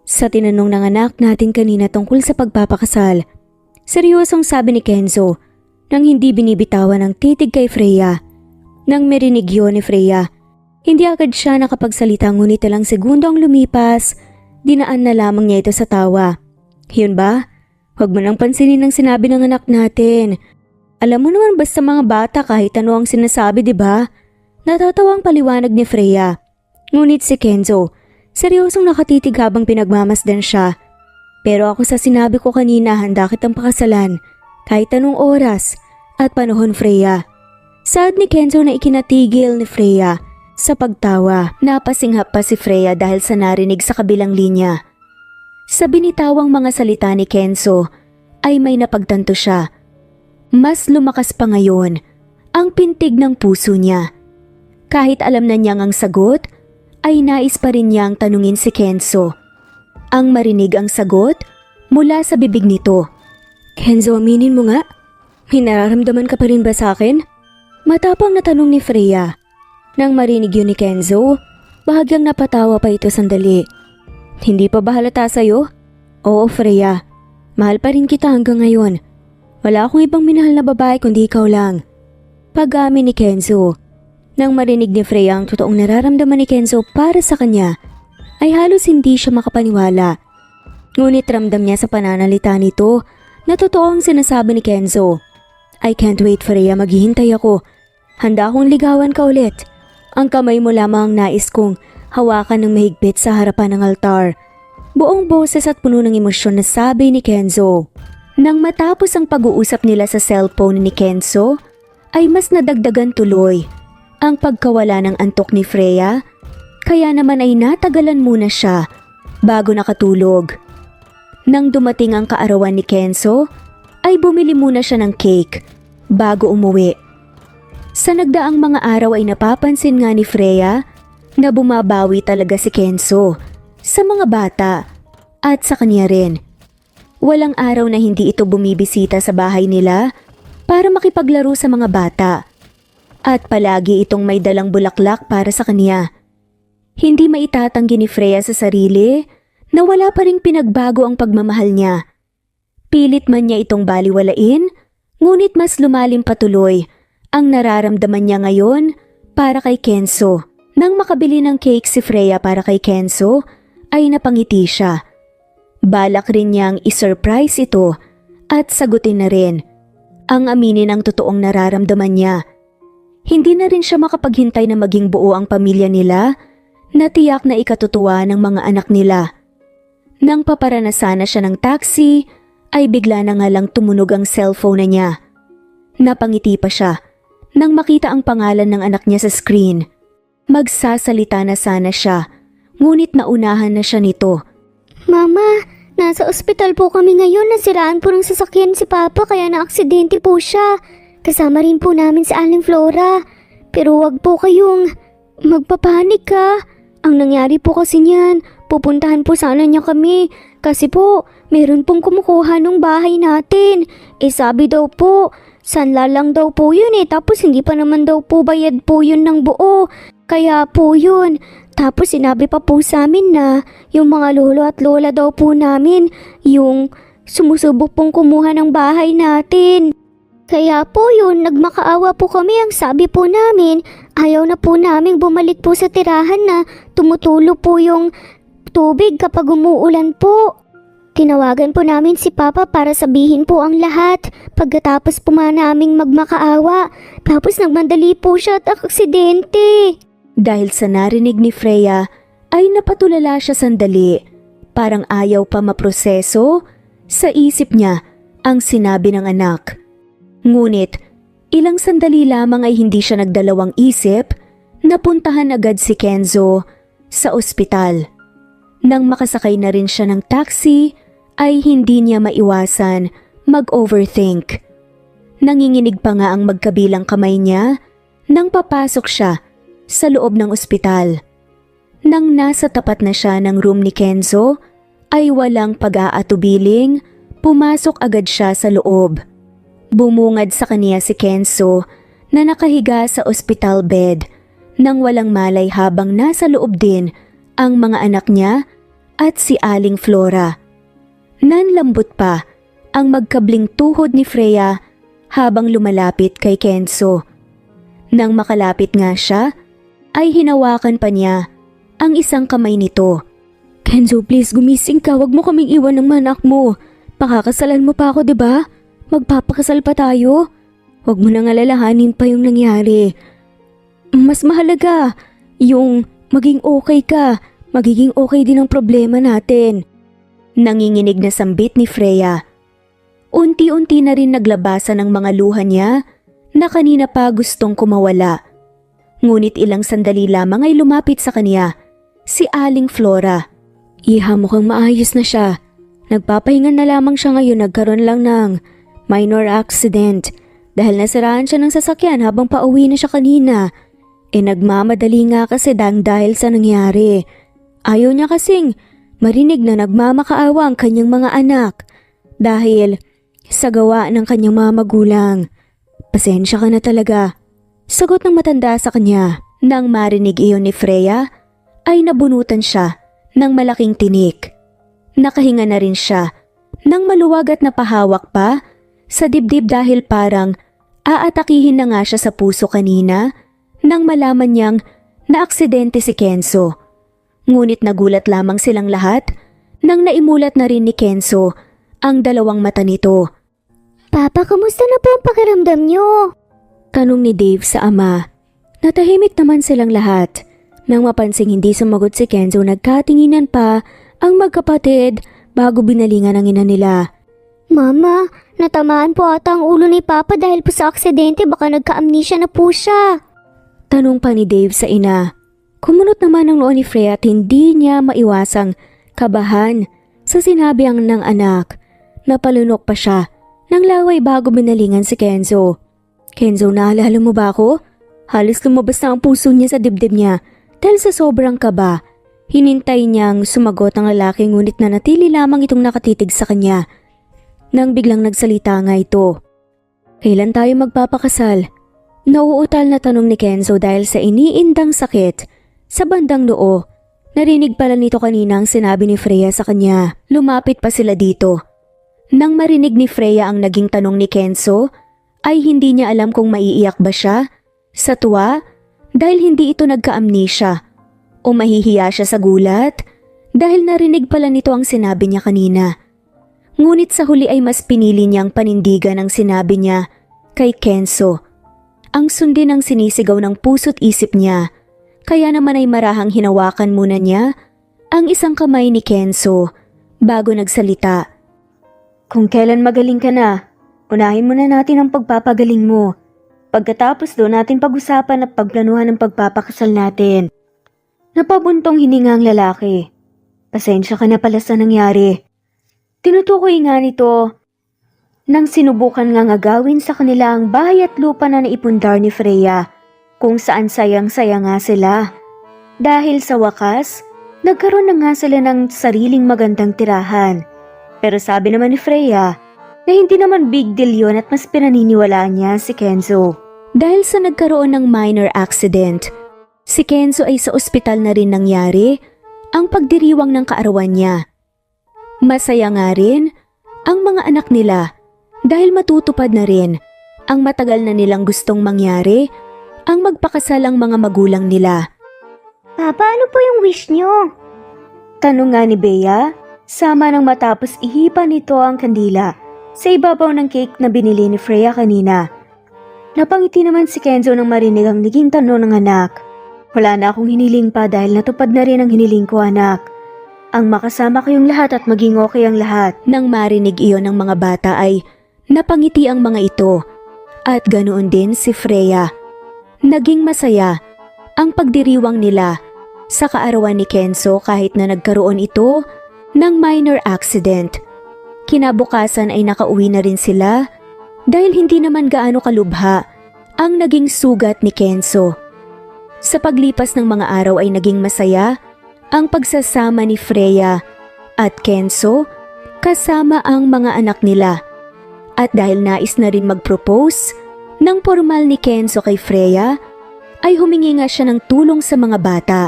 Sa tinanong ng anak natin kanina tungkol sa pagpapakasal, seryosong sabi ni Kenzo nang hindi binibitawan ang titig kay Freya. Nang marinig yun ni Freya, hindi agad siya nakapagsalita ngunit ilang segundo ang lumipas, dinaan na lamang niya ito sa tawa. Yun ba? Huwag mo nang pansinin ang sinabi ng anak natin. Alam mo naman basta mga bata kahit ano ang sinasabi, di ba? Natatawang paliwanag ni Freya. Ngunit si Kenzo, seryosong nakatitig habang pinagmamasdan siya. Pero ako sa sinabi ko kanina, handa kitang pakasalan kahit anong oras at panahon, Freya. Sad ni Kenzo na ikinatigil ni Freya sa pagtawa. Napasinghap pa si Freya dahil sa narinig sa kabilang linya. Sa binitawang mga salita ni Kenzo ay may napagtanto siya. Mas lumakas pa ngayon ang pintig ng puso niya. Kahit alam na niyang ang sagot, ay nais pa rin niyang tanungin si Kenzo. Ang marinig ang sagot mula sa bibig nito. Kenzo, aminin mo nga, may nararamdaman ka pa rin ba sa akin? Matapang na tanong ni Freya. Nang marinig yun ni Kenzo, bahagyang napatawa pa ito sandali. Hindi pa ba halata sa'yo? Oo, Freya. Mahal pa rin kita hanggang ngayon. Wala akong ibang minahal na babae kundi ikaw lang. Pag-amin ni Kenzo. Nang marinig ni Freya ang totoong nararamdaman ni Kenzo para sa kanya, ay halos hindi siya makapaniwala. Ngunit ramdam niya sa pananalita nito na totoo ang sinasabi ni Kenzo. I can't wait, Freya, maghihintay ako. Handa akong ligawan ka ulit. Ang kamay mo lamang ang nais kong hawakan ng mahigpit sa harapan ng altar. Buong boses at puno ng emosyon na sabi ni Kenzo. Nang matapos ang pag-uusap nila sa cellphone ni Kenzo, ay mas nadagdagan tuloy ang pagkawala ng antok ni Freya, kaya naman ay natagalan muna siya bago nakatulog. Nang dumating ang kaarawan ni Kenzo, ay bumili muna siya ng cake bago umuwi. Sa nagdaang mga araw ay napapansin nga ni Freya na bumabawi talaga si Kenzo sa mga bata at sa kanya rin. Walang araw na hindi ito bumibisita sa bahay nila para makipaglaro sa mga bata. At palagi itong may dalang bulaklak para sa kanya. Hindi maitatanggi ni Freya sa sarili na wala pa ring pinagbago ang pagmamahal niya. Pilit man niya itong baliwalain, ngunit mas lumalim patuloy ang nararamdaman niya ngayon para kay Kenzo. Nang makabili ng cake si Freya para kay Kenzo, ay napangiti siya. Balak rin niyang isurprise ito at sagutin na rin ang aminin ang totoong nararamdaman niya. Hindi na rin siya makapaghintay na maging buo ang pamilya nila na tiyak na ikatutuwa ng mga anak nila. Nang paparanasan na siya ng taxi, ay bigla na nga lang tumunog ang cellphone na niya. Napangiti pa siya nang makita ang pangalan ng anak niya sa screen. Magsasalita na sana siya, ngunit naunahan na siya nito. Mama, nasa ospital po kami ngayon. Nasiraan po ng sasakyan si Papa kaya na-aksidente po siya. Kasama rin po namin si Aling Flora. Pero wag po kayong magpapanik ka. Ang nangyari po kasi niyan, pupuntahan po sana niya kami. Kasi po, meron pong kumukuha ng bahay natin. Sabi daw po, sanla lang daw po yun tapos hindi pa naman daw po bayad po yun ng buo. Kaya po yun, Tapos sinabi pa po sa amin na yung mga lolo at lola daw po namin yung sumusubok pong kumuha ng bahay natin. Kaya po yun, nagmakaawa po kami. Ang sabi po namin, ayaw na po namin bumalik po sa tirahan na tumutulo po yung tubig kapag umuulan po. Tinawagan po namin si Papa para sabihin po ang lahat. Pagkatapos po naming magmakaawa, tapos nagmandali po siya at aksidente. Dahil sa narinig ni Freya ay napatulala siya sandali. Parang ayaw pa maproseso sa isip niya ang sinabi ng anak. Ngunit ilang sandali lamang ay hindi siya nagdalawang isip, napuntahan agad si Kenzo sa ospital. Nang makasakay na rin siya ng taxi ay hindi niya maiwasan mag-overthink. Nanginginig pa nga ang magkabilang kamay niya nang papasok siya sa loob ng ospital. Nang nasa tapat na siya ng room ni Kenzo ay walang pag-aatubiling, pumasok agad siya sa loob. Bumungad sa kaniya si Kenzo na nakahiga sa ospital bed nang walang malay habang nasa loob din ang mga anak niya at si Aling Flora. Nanlambot pa ang magkabling tuhod ni Freya habang lumalapit kay Kenzo. Nang makalapit nga siya, ay hinawakan pa niya ang isang kamay nito. Kenzo, please gumising ka, wag mo kaming iwan ng anak mo. Pakakasalan mo pa ako, 'di ba? Magpapakasal pa tayo. Wag mo nang alalahanin pa yung nangyari. Mas mahalaga yung maging okay ka. Magiging okay din ang problema natin. Nanginginig na sambit ni Freya. Unti-unti na rin naglabasan ang mga luha niya na kanina pa gustong kumawala. Ngunit ilang sandali lamang ay lumapit sa kaniya si Aling Flora. Iha, mukhang maayos na siya. Nagpapahinga na lamang siya ngayon, nagkaroon lang ng minor accident dahil nasiraan siya ng sasakyan habang pauwi na siya kanina. Nagmamadali nga kasi dahil sa nangyari. Ayaw niya kasing marinig na nagmamakaawa ang kanyang mga anak dahil sa gawa ng kanyang mga magulang. Pasensya ka na talaga. Sagot ng matanda sa kanya. Nang marinig iyon ni Freya, ay nabunutan siya ng malaking tinik. Nakahinga na rin siya nang maluwag at napahawak pa sa dibdib dahil parang aatakihin na nga siya sa puso kanina nang malaman niyang naaksidente si Kenzo. Ngunit nagulat lamang silang lahat nang naimulat na rin ni Kenzo ang dalawang mata nito. Papa, kamusta na po ang pakiramdam niyo? Tanong ni Dave sa ama. Natahimik naman silang lahat. Nang mapansing hindi sumagot si Kenzo, nagkatinginan pa ang magkapatid bago binalingan ang ina nila. Mama, natamaan po ata ang ulo ni Papa dahil po sa aksidente, baka nagka-amnesia na po siya. Tanong pa ni Dave sa ina. Kumunot naman ang noo ni Freya at hindi niya maiwasang kabahan sa sinabi ng anak. Napalunok pa siya nang laway bago binalingan si Kenzo. Kenzo, naalala mo ba ako? Halos lumabas na ang puso niya sa dibdib niya dahil sa sobrang kaba. Hinintay niyang sumagot ang lalaki ngunit nanatili lamang itong nakatitig sa kanya. Nang biglang nagsalita nga ito. Kailan tayo magpapakasal? Nauutal na tanong ni Kenzo dahil sa iniindang sakit sa bandang noo. Narinig pala nito kanina ang sinabi ni Freya sa kanya. Lumapit pa sila dito. Nang marinig ni Freya ang naging tanong ni Kenzo, ay hindi niya alam kung maiiyak ba siya sa tuwa dahil hindi ito nagka-amnesia o mahihiya siya sa gulat dahil narinig pala nito ang sinabi niya kanina. Ngunit sa huli ay mas pinili niyang panindigan ang sinabi niya kay Kenzo. Ang sundin ang sinisigaw ng puso't isip niya. Kaya naman ay marahang hinawakan muna niya ang isang kamay ni Kenzo bago nagsalita. Kung kailan magaling ka na, unahin muna natin ang pagpapagaling mo. Pagkatapos doon natin pag-usapan at pagplanuhan ng pagpapakasal natin. Napabuntong hininga ang lalaki. Pasensya ka na pala sa nangyari. Tinutukoy nga nito nang sinubukan nga agawin sa kanila ang bahay at lupa na naipundar ni Freya, kung saan sayang-saya nga sila. Dahil sa wakas, nagkaroon na nga sila ng sariling magandang tirahan. Pero sabi naman ni Freya na hindi naman big deal yun at mas pinaniniwalaan niya si Kenzo. Dahil sa nagkaroon ng minor accident, Si Kenzo ay sa ospital na rin nangyari ang pagdiriwang ng kaarawan niya. Masaya nga rin ang mga anak nila dahil matutupad na rin ang matagal na nilang gustong mangyari, ang magpakasal ang mga magulang nila. Papa, ano po yung wish nyo? Tanong nga ni Bea, sama nang matapos ihipan nito ang kandila sa ibabaw ng cake na binili ni Freya kanina. Napangiti naman si Kenzo nang marinig ang naging tanong ng anak. Wala na akong hiniling pa dahil natupad na rin ang hiniling ko, anak. Ang makasama kayong lahat at maging okay ang lahat. Nang marinig iyon ng mga bata ay napangiti ang mga ito at ganoon din si Freya. Naging masaya ang pagdiriwang nila sa kaarawan ni Kenzo kahit na nagkaroon ito ng minor accident. Kinabukasan ay nakauwi na rin sila dahil hindi naman gaano kalubha ang naging sugat ni Kenzo. Sa paglipas ng mga araw ay naging masaya ang pagsasama ni Freya at Kenzo kasama ang mga anak nila. At dahil nais na rin mag-propose ng formal ni Kenzo kay Freya, ay humingi nga siya ng tulong sa mga bata.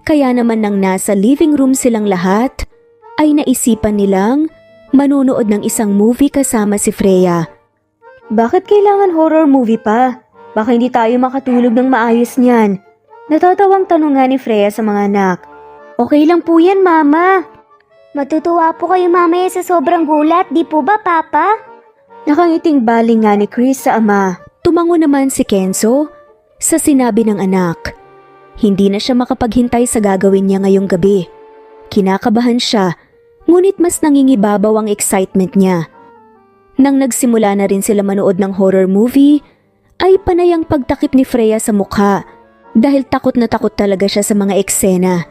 Kaya naman nang nasa living room silang lahat, ay naisipan nilang manunood ng isang movie kasama si Freya. Bakit kailangan horror movie pa? Baka hindi tayo makatulog ng maayos niyan. Natatawang tanong nga ni Freya sa mga anak. Okay lang po yan, Mama. Matutuwa po kayo mamaya sa sobrang gulat, di po ba, Papa? Nakangiting baling nga ni Chris sa ama. Tumango naman si Kenzo sa sinabi ng anak. Hindi na siya makapaghintay sa gagawin niya ngayong gabi. Kinakabahan siya, ngunit mas nangingibabaw ang excitement niya. Nang nagsimula na rin sila manood ng horror movie, ay panay ang pagtakip ni Freya sa mukha dahil takot na takot talaga siya sa mga eksena.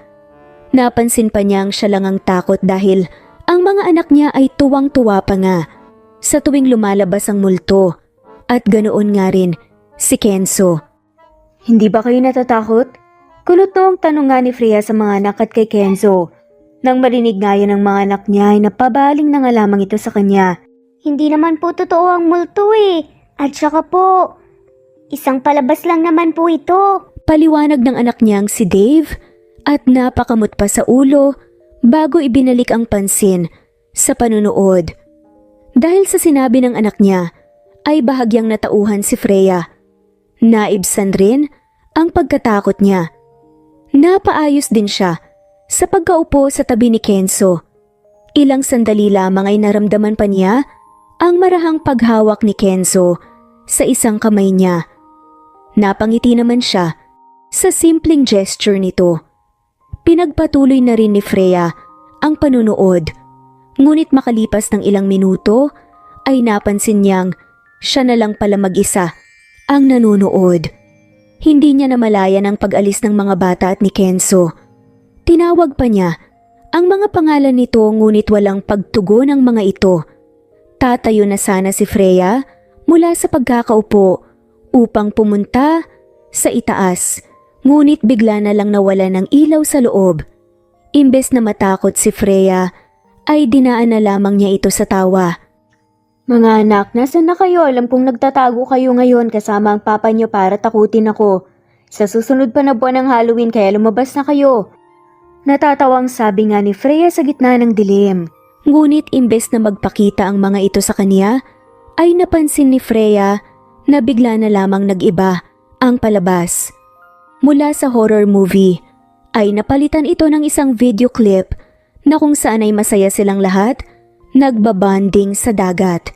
Napansin pa niyang siya lang ang takot dahil ang mga anak niya ay tuwang-tuwa pa nga sa tuwing lumalabas ang multo. At ganoon nga rin si Kenzo. Hindi ba kayo natatakot? Kulot noong tanong nga ni Freya sa mga anak at kay Kenzo. Nang marinig nga yan ng mga anak niya ay napabaling na nga lamang ito sa kanya. Hindi naman po totoo ang multo eh. At saka po, isang palabas lang naman po ito. Paliwanag ng anak niyang si Dave at napakamot pa sa ulo bago ibinalik ang pansin sa panunood. Dahil sa sinabi ng anak niya ay bahagyang natauhan si Freya. Naibsan rin ang pagkatakot niya. Napaayos din siya sa pagkaupo sa tabi ni Kenzo. Ilang sandali lamang ay naramdaman pa niya ang marahang paghawak ni Kenzo sa isang kamay niya. Napangiti naman siya sa simpleng gesture nito. Pinagpatuloy na rin ni Freya ang panunood. Ngunit makalipas ng ilang minuto ay napansin niyang siya na lang pala mag-isa ang nanonood. Hindi niya namalayan ang pag-alis ng mga bata at ni Kenzo. Tinawag pa niya ang mga pangalan nito ngunit walang pagtugon ng mga ito. Tatayo na sana si Freya mula sa pagkakaupo upang pumunta sa itaas, ngunit bigla na lang nawala ng ilaw sa loob. Imbes na matakot si Freya, ay dinaan na lamang niya ito sa tawa. Mga anak, nasan na kayo? Alam kong nagtatago kayo ngayon kasama ang papa niyo para takutin ako. Sa susunod pa na buwan ng Halloween kaya lumabas na kayo. Natatawang sabi nga ni Freya sa gitna ng dilim. Ngunit imbes na magpakita ang mga ito sa kanya, ay napansin ni Freya na bigla na lamang nag-iba ang palabas. Mula sa horror movie, ay napalitan ito ng isang video clip na kung saan ay masaya silang lahat, nagbabanding sa dagat.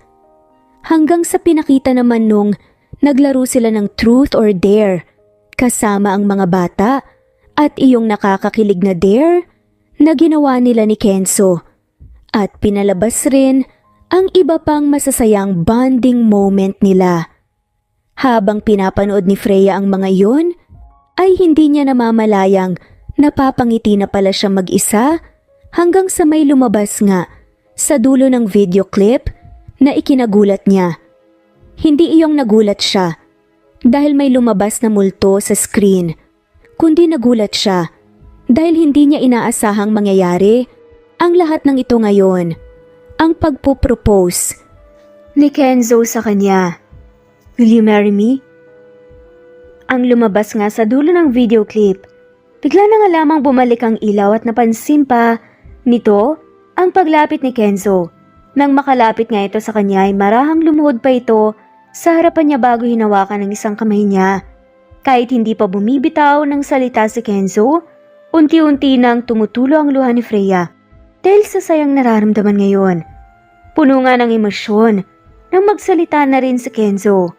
Hanggang sa pinakita naman nung naglaro sila ng truth or dare, kasama ang mga bata at iyong nakakakilig na dare na ginawa nila ni Kenzo. At pinalabas rin ang iba pang masasayang bonding moment nila. Habang pinapanood ni Freya ang mga iyon, ay hindi niya namamalayang napapangiti na pala siya mag-isa hanggang sa may lumabas nga sa dulo ng video clip na ikinagulat niya. Hindi iyong nagulat siya dahil may lumabas na multo sa screen, kundi nagulat siya dahil hindi niya inaasahang mangyayari ang lahat ng ito ngayon. Ang pagpupropose ni Kenzo sa kanya. Will you marry me? Ang lumabas nga sa dulo ng video clip. Bigla na nga lamang bumalik ang ilaw at napansin pa nito ang paglapit ni Kenzo. Nang makalapit nga ito sa kanya ay marahang lumuhod pa ito sa harapan niya bago hinawakan ng isang kamay niya. Kahit hindi pa bumibitaw ng salita si Kenzo, unti-unti nang tumutulo ang luha ni Freya dahil sa sayang nararamdaman ngayon. Puno nga ng emosyon nang magsalita na rin si Kenzo.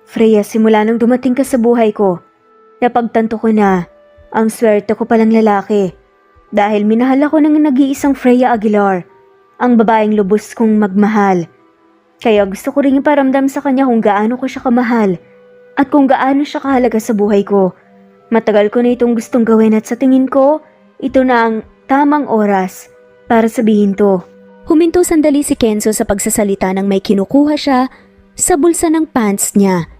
Freya, simula nung dumating ka sa buhay ko, napagtanto ko na ang swerte ko palang lalaki dahil minahal ako ng nag-iisang Freya Aguilar, ang babaeng lubos kong magmahal. Kaya gusto ko rin iparamdam sa kanya kung gaano ko siya kamahal at kung gaano siya kahalaga sa buhay ko. Matagal ko na itong gustong gawin at sa tingin ko, ito na ang tamang oras para sabihin to. Huminto sandali si Kenzo sa pagsasalita nang may kinukuha siya sa bulsa ng pants niya.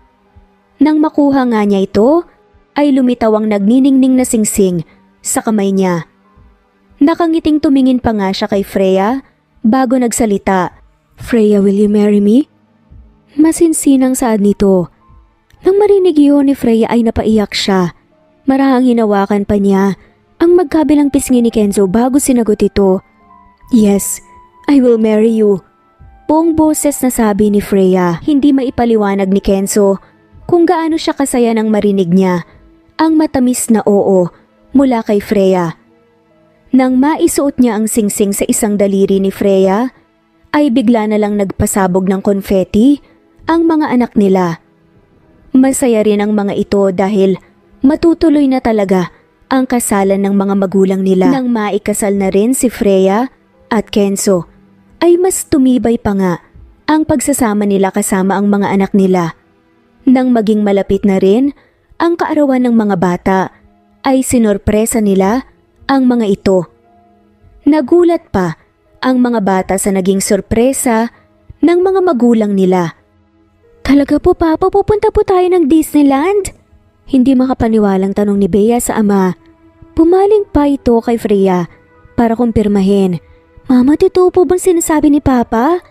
Nang makuha nga niya ito, ay lumitaw ang nagniningning na singsing sa kamay niya. Nakangiting tumingin pa nga siya kay Freya bago nagsalita. Freya, will you marry me? Masinsinang saad nito. Nang marinig yun ni Freya ay napaiyak siya. Marahang hinawakan pa niya ang magkabilang pisngi ni Kenzo bago sinagot ito. Yes, I will marry you. Buong boses na sabi ni Freya, hindi maipaliwanag ni Kenzo kung gaano siya kasaya nang marinig niya ang matamis na oo mula kay Freya. Nang maisuot niya ang singsing sa isang daliri ni Freya, ay bigla na lang nagpasabog ng konfeti ang mga anak nila. Masaya rin ang mga ito dahil matutuloy na talaga ang kasalan ng mga magulang nila. Nang maikasal na rin si Freya at Kenzo, ay mas tumibay pa nga ang pagsasama nila kasama ang mga anak nila. Nang maging malapit na rin ang kaarawan ng mga bata, ay sinorpresa nila ang mga ito. Nagulat pa ang mga bata sa naging sorpresa ng mga magulang nila. Talaga po, Papa, pupunta po tayo ng Disneyland? Hindi makapaniwalang tanong ni Bea sa ama. Pumaling pa ito kay Freya para kumpirmahin. Mama, totoo po bang sinasabi ni Papa?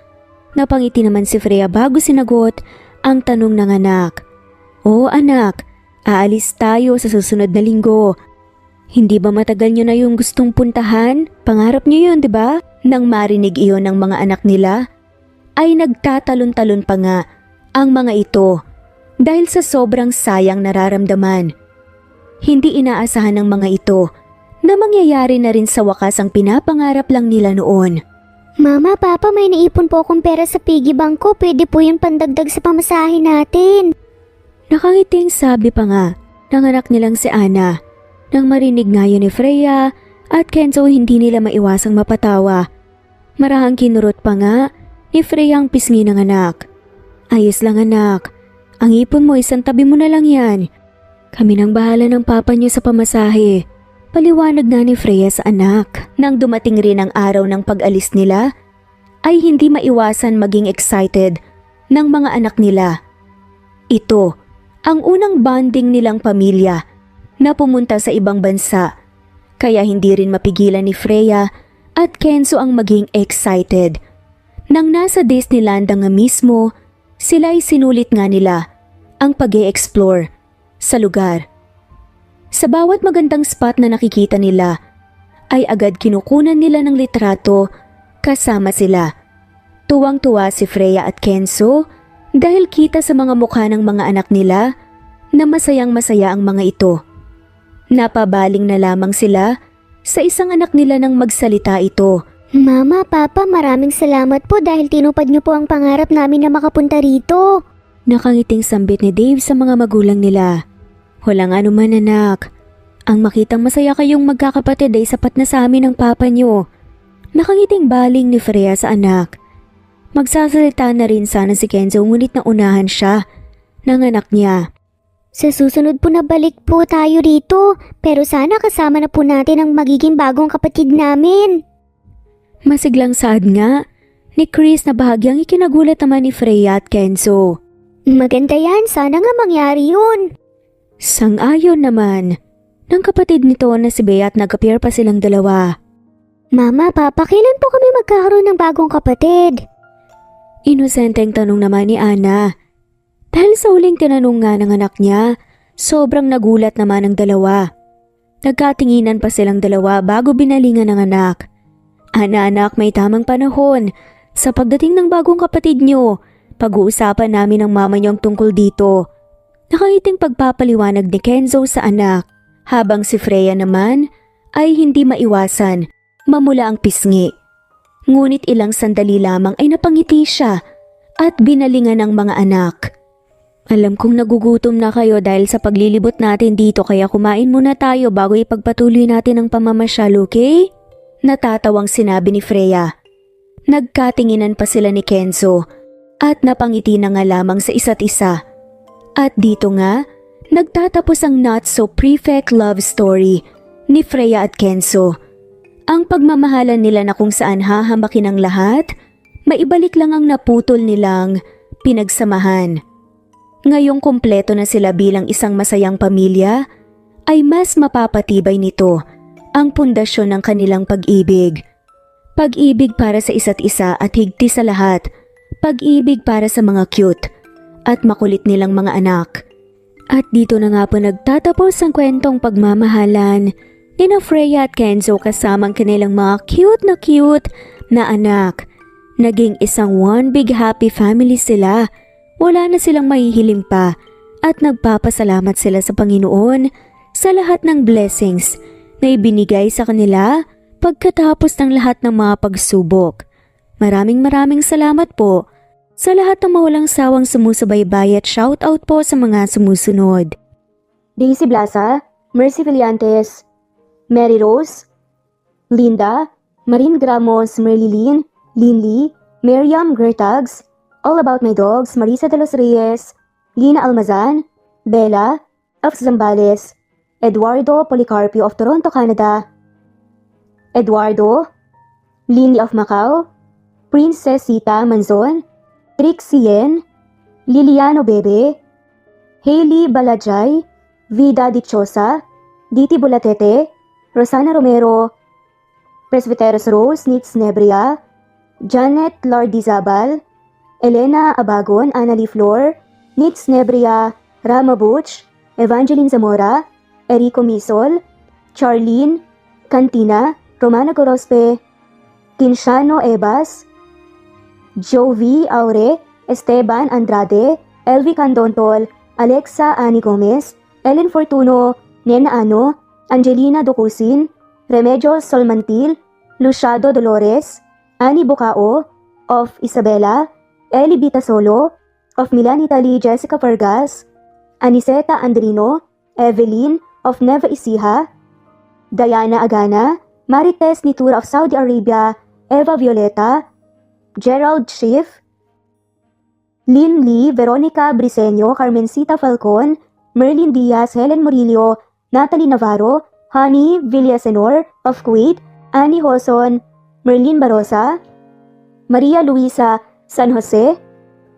Napangiti naman si Freya bago sinagot ang tanong ng anak. Oo anak, aalis tayo sa susunod na linggo. Hindi ba matagal nyo na yung gustong puntahan? Pangarap nyo yun, di ba? Nang marinig iyon ng mga anak nila, ay nagtatalon-talon pa nga ang mga ito dahil sa sobrang sayang nararamdaman. Hindi inaasahan ng mga ito na mangyayari na rin sa wakas ang pinapangarap lang nila noon. Mama, Papa, may naipon po akong pera sa piggy bank ko. Pwede po yung pandagdag sa pamasahe natin. Nakangiting sabi pa nga ng anak nilang si Ana. Nang marinig nga yun ni Freya at Kenzo, hindi nila maiwasang mapatawa. Marahang kinurot pa nga ni Freya ang pisngi ng anak. Ayos lang anak, ang ipon mo isang tabi mo na lang yan. Kami nang bahala ng papa niyo sa pamasahe. Paliwanag nga ni Freya sa anak. Nang dumating rin ang araw ng pag-alis nila, ay hindi maiwasan maging excited ng mga anak nila. Ito ang unang bonding nilang pamilya na pumunta sa ibang bansa, kaya hindi rin mapigilan ni Freya at Kenzo ang maging excited. Nang nasa Disneyland nga mismo, sila ay sinulit nga nila ang pag-e-explore sa lugar. Sa bawat magandang spot na nakikita nila, ay agad kinukunan nila ng litrato kasama sila. Tuwang-tuwa si Freya at Kenzo dahil kita sa mga mukha ng mga anak nila na masayang-masaya ang mga ito. Napabaling na lamang sila sa isang anak nila nang magsalita ito. Mama, Papa, maraming salamat po dahil tinupad niyo po ang pangarap namin na makapunta rito. Nakangiting sambit ni Dave sa mga magulang nila. Walang anuman anak. Ang makitang masaya kayong magkakapatid ay sapat na sa amin ng papa niyo. Nakangiting baling ni Freya sa anak. Magsasalita na rin sana si Kenzo ngunit naunahan siya ng anak niya. Sa susunod po na balik po tayo rito, pero sana kasama na po natin ang magiging bagong kapatid namin. Masiglang saad nga ni Chris na bahagyang ikinagulat naman ni Freya at Kenzo. Maganda yan, sana nga mangyari yun. Sang-ayon naman ng kapatid nito na si Bea at nag-appear pa silang dalawa. Mama, Papa, kailan po kami magkakaroon ng bagong kapatid? Inosenteng tanong naman ni Ana. Dahil sa huling tinanong nga ng anak niya Sobrang nagulat naman ang dalawa. Nagkatinginan pa silang dalawa bago binalingan ng anak. Anak, may tamang panahon. Sa pagdating ng bagong kapatid nyo, pag-uusapan namin ng mama nyo ang tungkol dito. Nakangiting pagpapaliwanag ni Kenzo sa anak, habang si Freya naman ay hindi maiwasan, mamula ang pisngi. Ngunit ilang sandali lamang ay napangiti siya at binalingan ng mga anak. Alam kong nagugutom na kayo dahil sa paglilibot natin dito kaya kumain muna tayo bago ipagpatuloy natin ang pamamasyal, okay? Natatawang sinabi ni Freya. Nagkatinginan pa sila ni Kenzo at napangiti na nga lamang sa isa't isa. At dito nga, nagtatapos ang not so perfect love story ni Freya at Kenzo. Ang pagmamahalan nila na kung saan hahamakin ang lahat, maibalik lang ang naputol nilang pinagsamahan. Ngayong kumpleto na sila bilang isang masayang pamilya, ay mas mapapatibay nito ang pundasyon ng kanilang pag-ibig. Pag-ibig para sa isa't isa at higti sa lahat, pag-ibig para sa mga cute at makulit nilang mga anak. At dito na nga po nagtatapos ang kwentong pagmamahalan ni Freya at Kenzo kasamang kanilang mga cute na anak. Naging isang one big happy family sila. Wala na silang mahihiling pa at nagpapasalamat sila sa Panginoon sa lahat ng blessings na ibinigay sa kanila pagkatapos ng lahat ng mga pagsubok. Maraming salamat po sa lahat ng mawalang sawang sumusubaybay at shoutout po sa mga sumusunod. Daisy Blaza, Mercy Villantes, Mary Rose, Linda, Marin Gramos, Merlilin, Linley, Miriam Gertags, All About My Dogs, Marisa de los Reyes, Lina Almazan, Bella, Elf Zambales, Eduardo Policarpio of Toronto, Canada, Eduardo, Linley of Macau, Princess Sita Manzon, Trixie Yen, Liliano Bebe, Hailey Balajay, Vida Dichosa, Diti Bulatete, Rosana Romero, Presbyteros Rose Nitz Nebria, Janet Lardizabal, Elena Abagon, Annalie Flor, Nitz Nebria, Rama Butch, Evangeline Zamora, Erico Misol, Charlene Cantina, Romana Gorospe, Kinshano Ebas, Jovi Aure, Esteban Andrade, Elvi Candontol, Alexa Ani Gomez, Ellen Fortuno, Nena Ano, Angelina Docusin, Remedios Solmantil, Luciado Dolores, Ani Bocao, of Isabela, Eli Bitasolo, of Milan, Italy, Jessica Vargas, Aniseta Andrino, Evelyn, of Neva Ecija, Diana Agana, Marites Nitura of Saudi Arabia, Eva Violeta, Gerald Schiff, Lynn Lee, Veronica Briseño, Carmencita Falcon, Merlin Diaz, Helen Murillo, Natalie Navarro, Honey Villasenor of Kuwait, Annie Hoson, Merlin Barosa, Maria Luisa San Jose,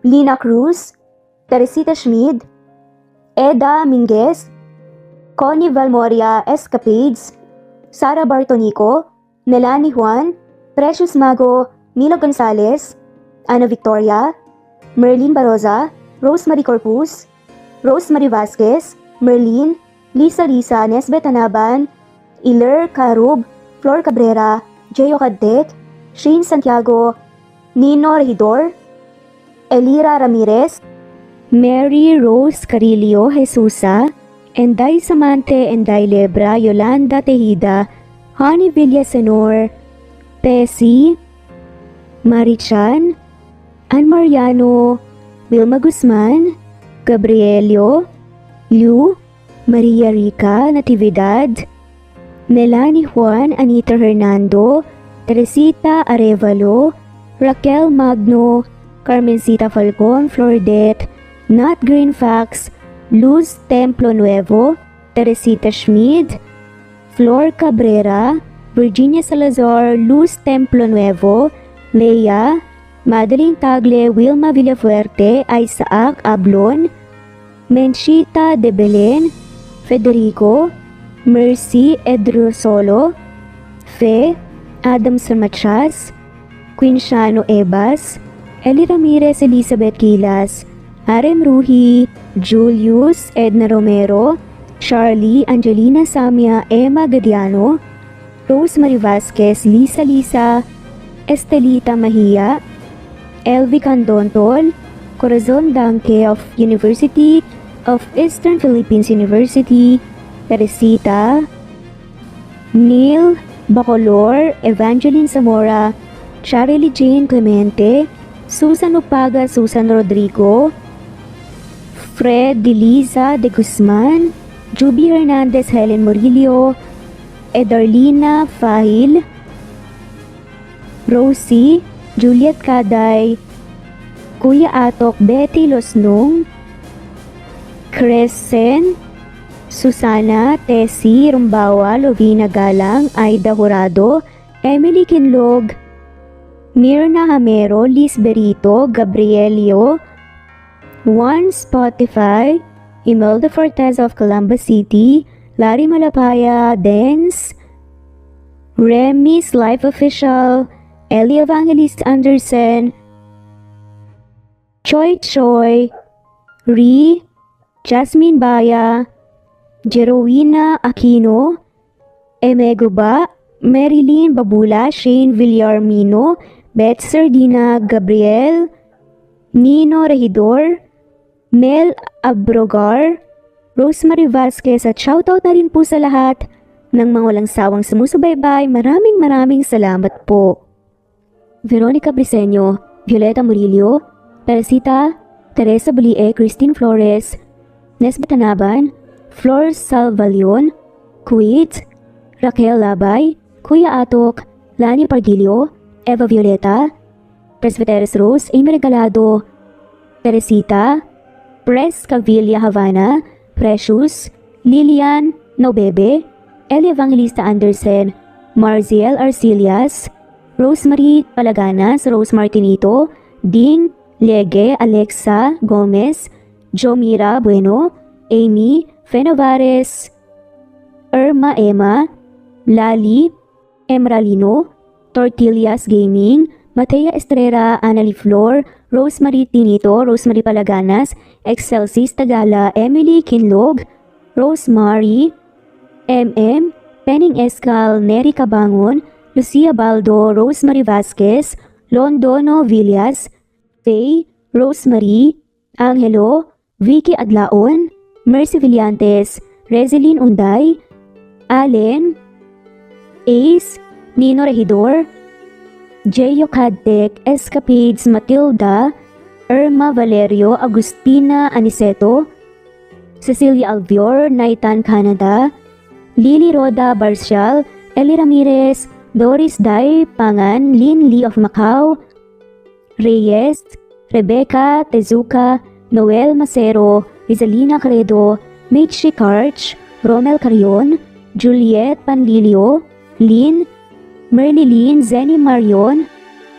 Lina Cruz, Teresita Schmid, Eda Minguez, Connie Valmoria Escapades, Sara Bartonico, Melanie Juan, Precious Mago, Milo Gonzalez, Ana Victoria, Merlin Baroza, Rosemary Corpus, Rosemary Vasquez, Merlin, Lisa Nesbet Anaban, Iler Carub, Flor Cabrera, Jeyo Cadec, Shane Santiago, Nino Regidor, Elira Ramirez, Mary Rose Carillo Jesusa, Enday Samante, Enday Lebra, Yolanda Tejida, Honey Villasenor, Tessie, Marichan, Ann Mariano, Wilma Guzman, Gabrielio, Liu, Maria Rica Natividad, Melanie Juan, Anita Hernando, Teresita Arevalo, Raquel Magno, Carmencita Falcon, Flordet, Nat Greenfax, Luz Templo Nuevo, Teresita Schmid, Flor Cabrera, Virginia Salazar, Luz Templo Nuevo, Leia, Madeline Tagle, Wilma Villafuerte, Isaac Ablon, Menchita de Belen, Federico, Mercy Edrosolo, Fe, Adam Samachas, Quinshano Ebas, Eli Ramirez, Elizabeth Gilas, Arem Ruhi, Julius, Edna Romero, Charlie, Angelina Samia, Emma Gadiano, Rosemary Vasquez, Lisa Lisa, Estelita Mahia, Elvi Candontol, Corazon Danke of University of Eastern Philippines University, Teresita, Neil Bacolor, Evangeline Zamora, Charlie Jane Clemente, Susan Upaga, Susan Rodrigo, Fred De Liza De Guzman, Juby Hernandez, Helen Murillo, Edarlina Fahil, Rosie, Juliet Kaday, Kuya Atok, Betty Losnong, Crescent, Susana, Tessie, Rumbawa, Lovina Galang, Aida Jurado, Emily Kinlog, Mirna Hamero, Liz Berito, Gabrielio, Juan Spotify, Imelda Fortes of Columbus City, Larry Malapaya, Dance, Remy's Life Official, Ellie Evangelist Anderson, Choi Choi, Ree, Jasmine Baya, Jerowina Aquino, Emeguba, Marilyn Babula, Shane Villarmino, Beth Sardina, Gabriel, Nino Regidor, Mel Abrogar, Rosemary Vasquez at shoutout na rin po sa lahat ng mga walang sawang sumusubaybay. Maraming salamat po. Veronica Briseño, Violeta Murillo, Teresita, Teresa Bulie, Christine Flores, Nesbet Tanaban, Flor Salvalion, Kuwait, Raquel Labay, Kuya Atok, Lani Pardillo, Eva Violeta, Presbyteris Rose, Amy Regalado, Teresita, Pres Cavilla Havana, Precious, Lilian Nobebe, Ellie Evangelista Anderson, Marziel Arcilias, Rosemary Palaganas, Rose Martinito, Ding Lege, Alexa Gomez, Jomira Bueno, Amy Fenovares, Irma Emma, Lali Emralino, Tortillas Gaming, Matea Estrera, Annalie Flor, Rosemary Tinito, Rosemary Palaganas, Excelsis Tagala, Emily Kinlog, Rosemary, MM, Penning Escal, Neri Cabangon, Lucia Baldo, Rosemary Vasquez, Londono Villas, Faye, Rosemary, Angelo, Vicky Adlaon, Mercy Villantes, Rezeline Unday, Allen, Ace, Nino Regidor, Jeyo Cadtec, Escapades Matilda, Irma Valerio, Agustina Aniceto, Cecilia Alvior, Naitan Canada, Lily Roda Barcial, Eli Ramirez, Doris Day Pangan, Lynn Lee of Macau, Reyes, Rebecca Tezuka, Noel Macero, Rizalina Credo, Mitchie Karch, Romel Carion, Juliet Panlilio, Lynn, Merlilyn Zenny Marion,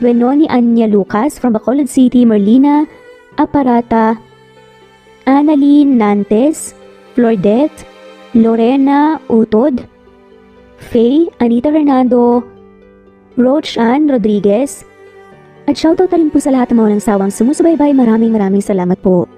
Benoni Anya Lucas from Bacolod City, Merlina Aparata, Annalyn Nantes, Flordette, Lorena Utod, Faye, Anita Fernando, Roach Ann Rodriguez, at shoutout na rin po sa lahat ng mga walang sawang sumusubaybay. Maraming salamat po.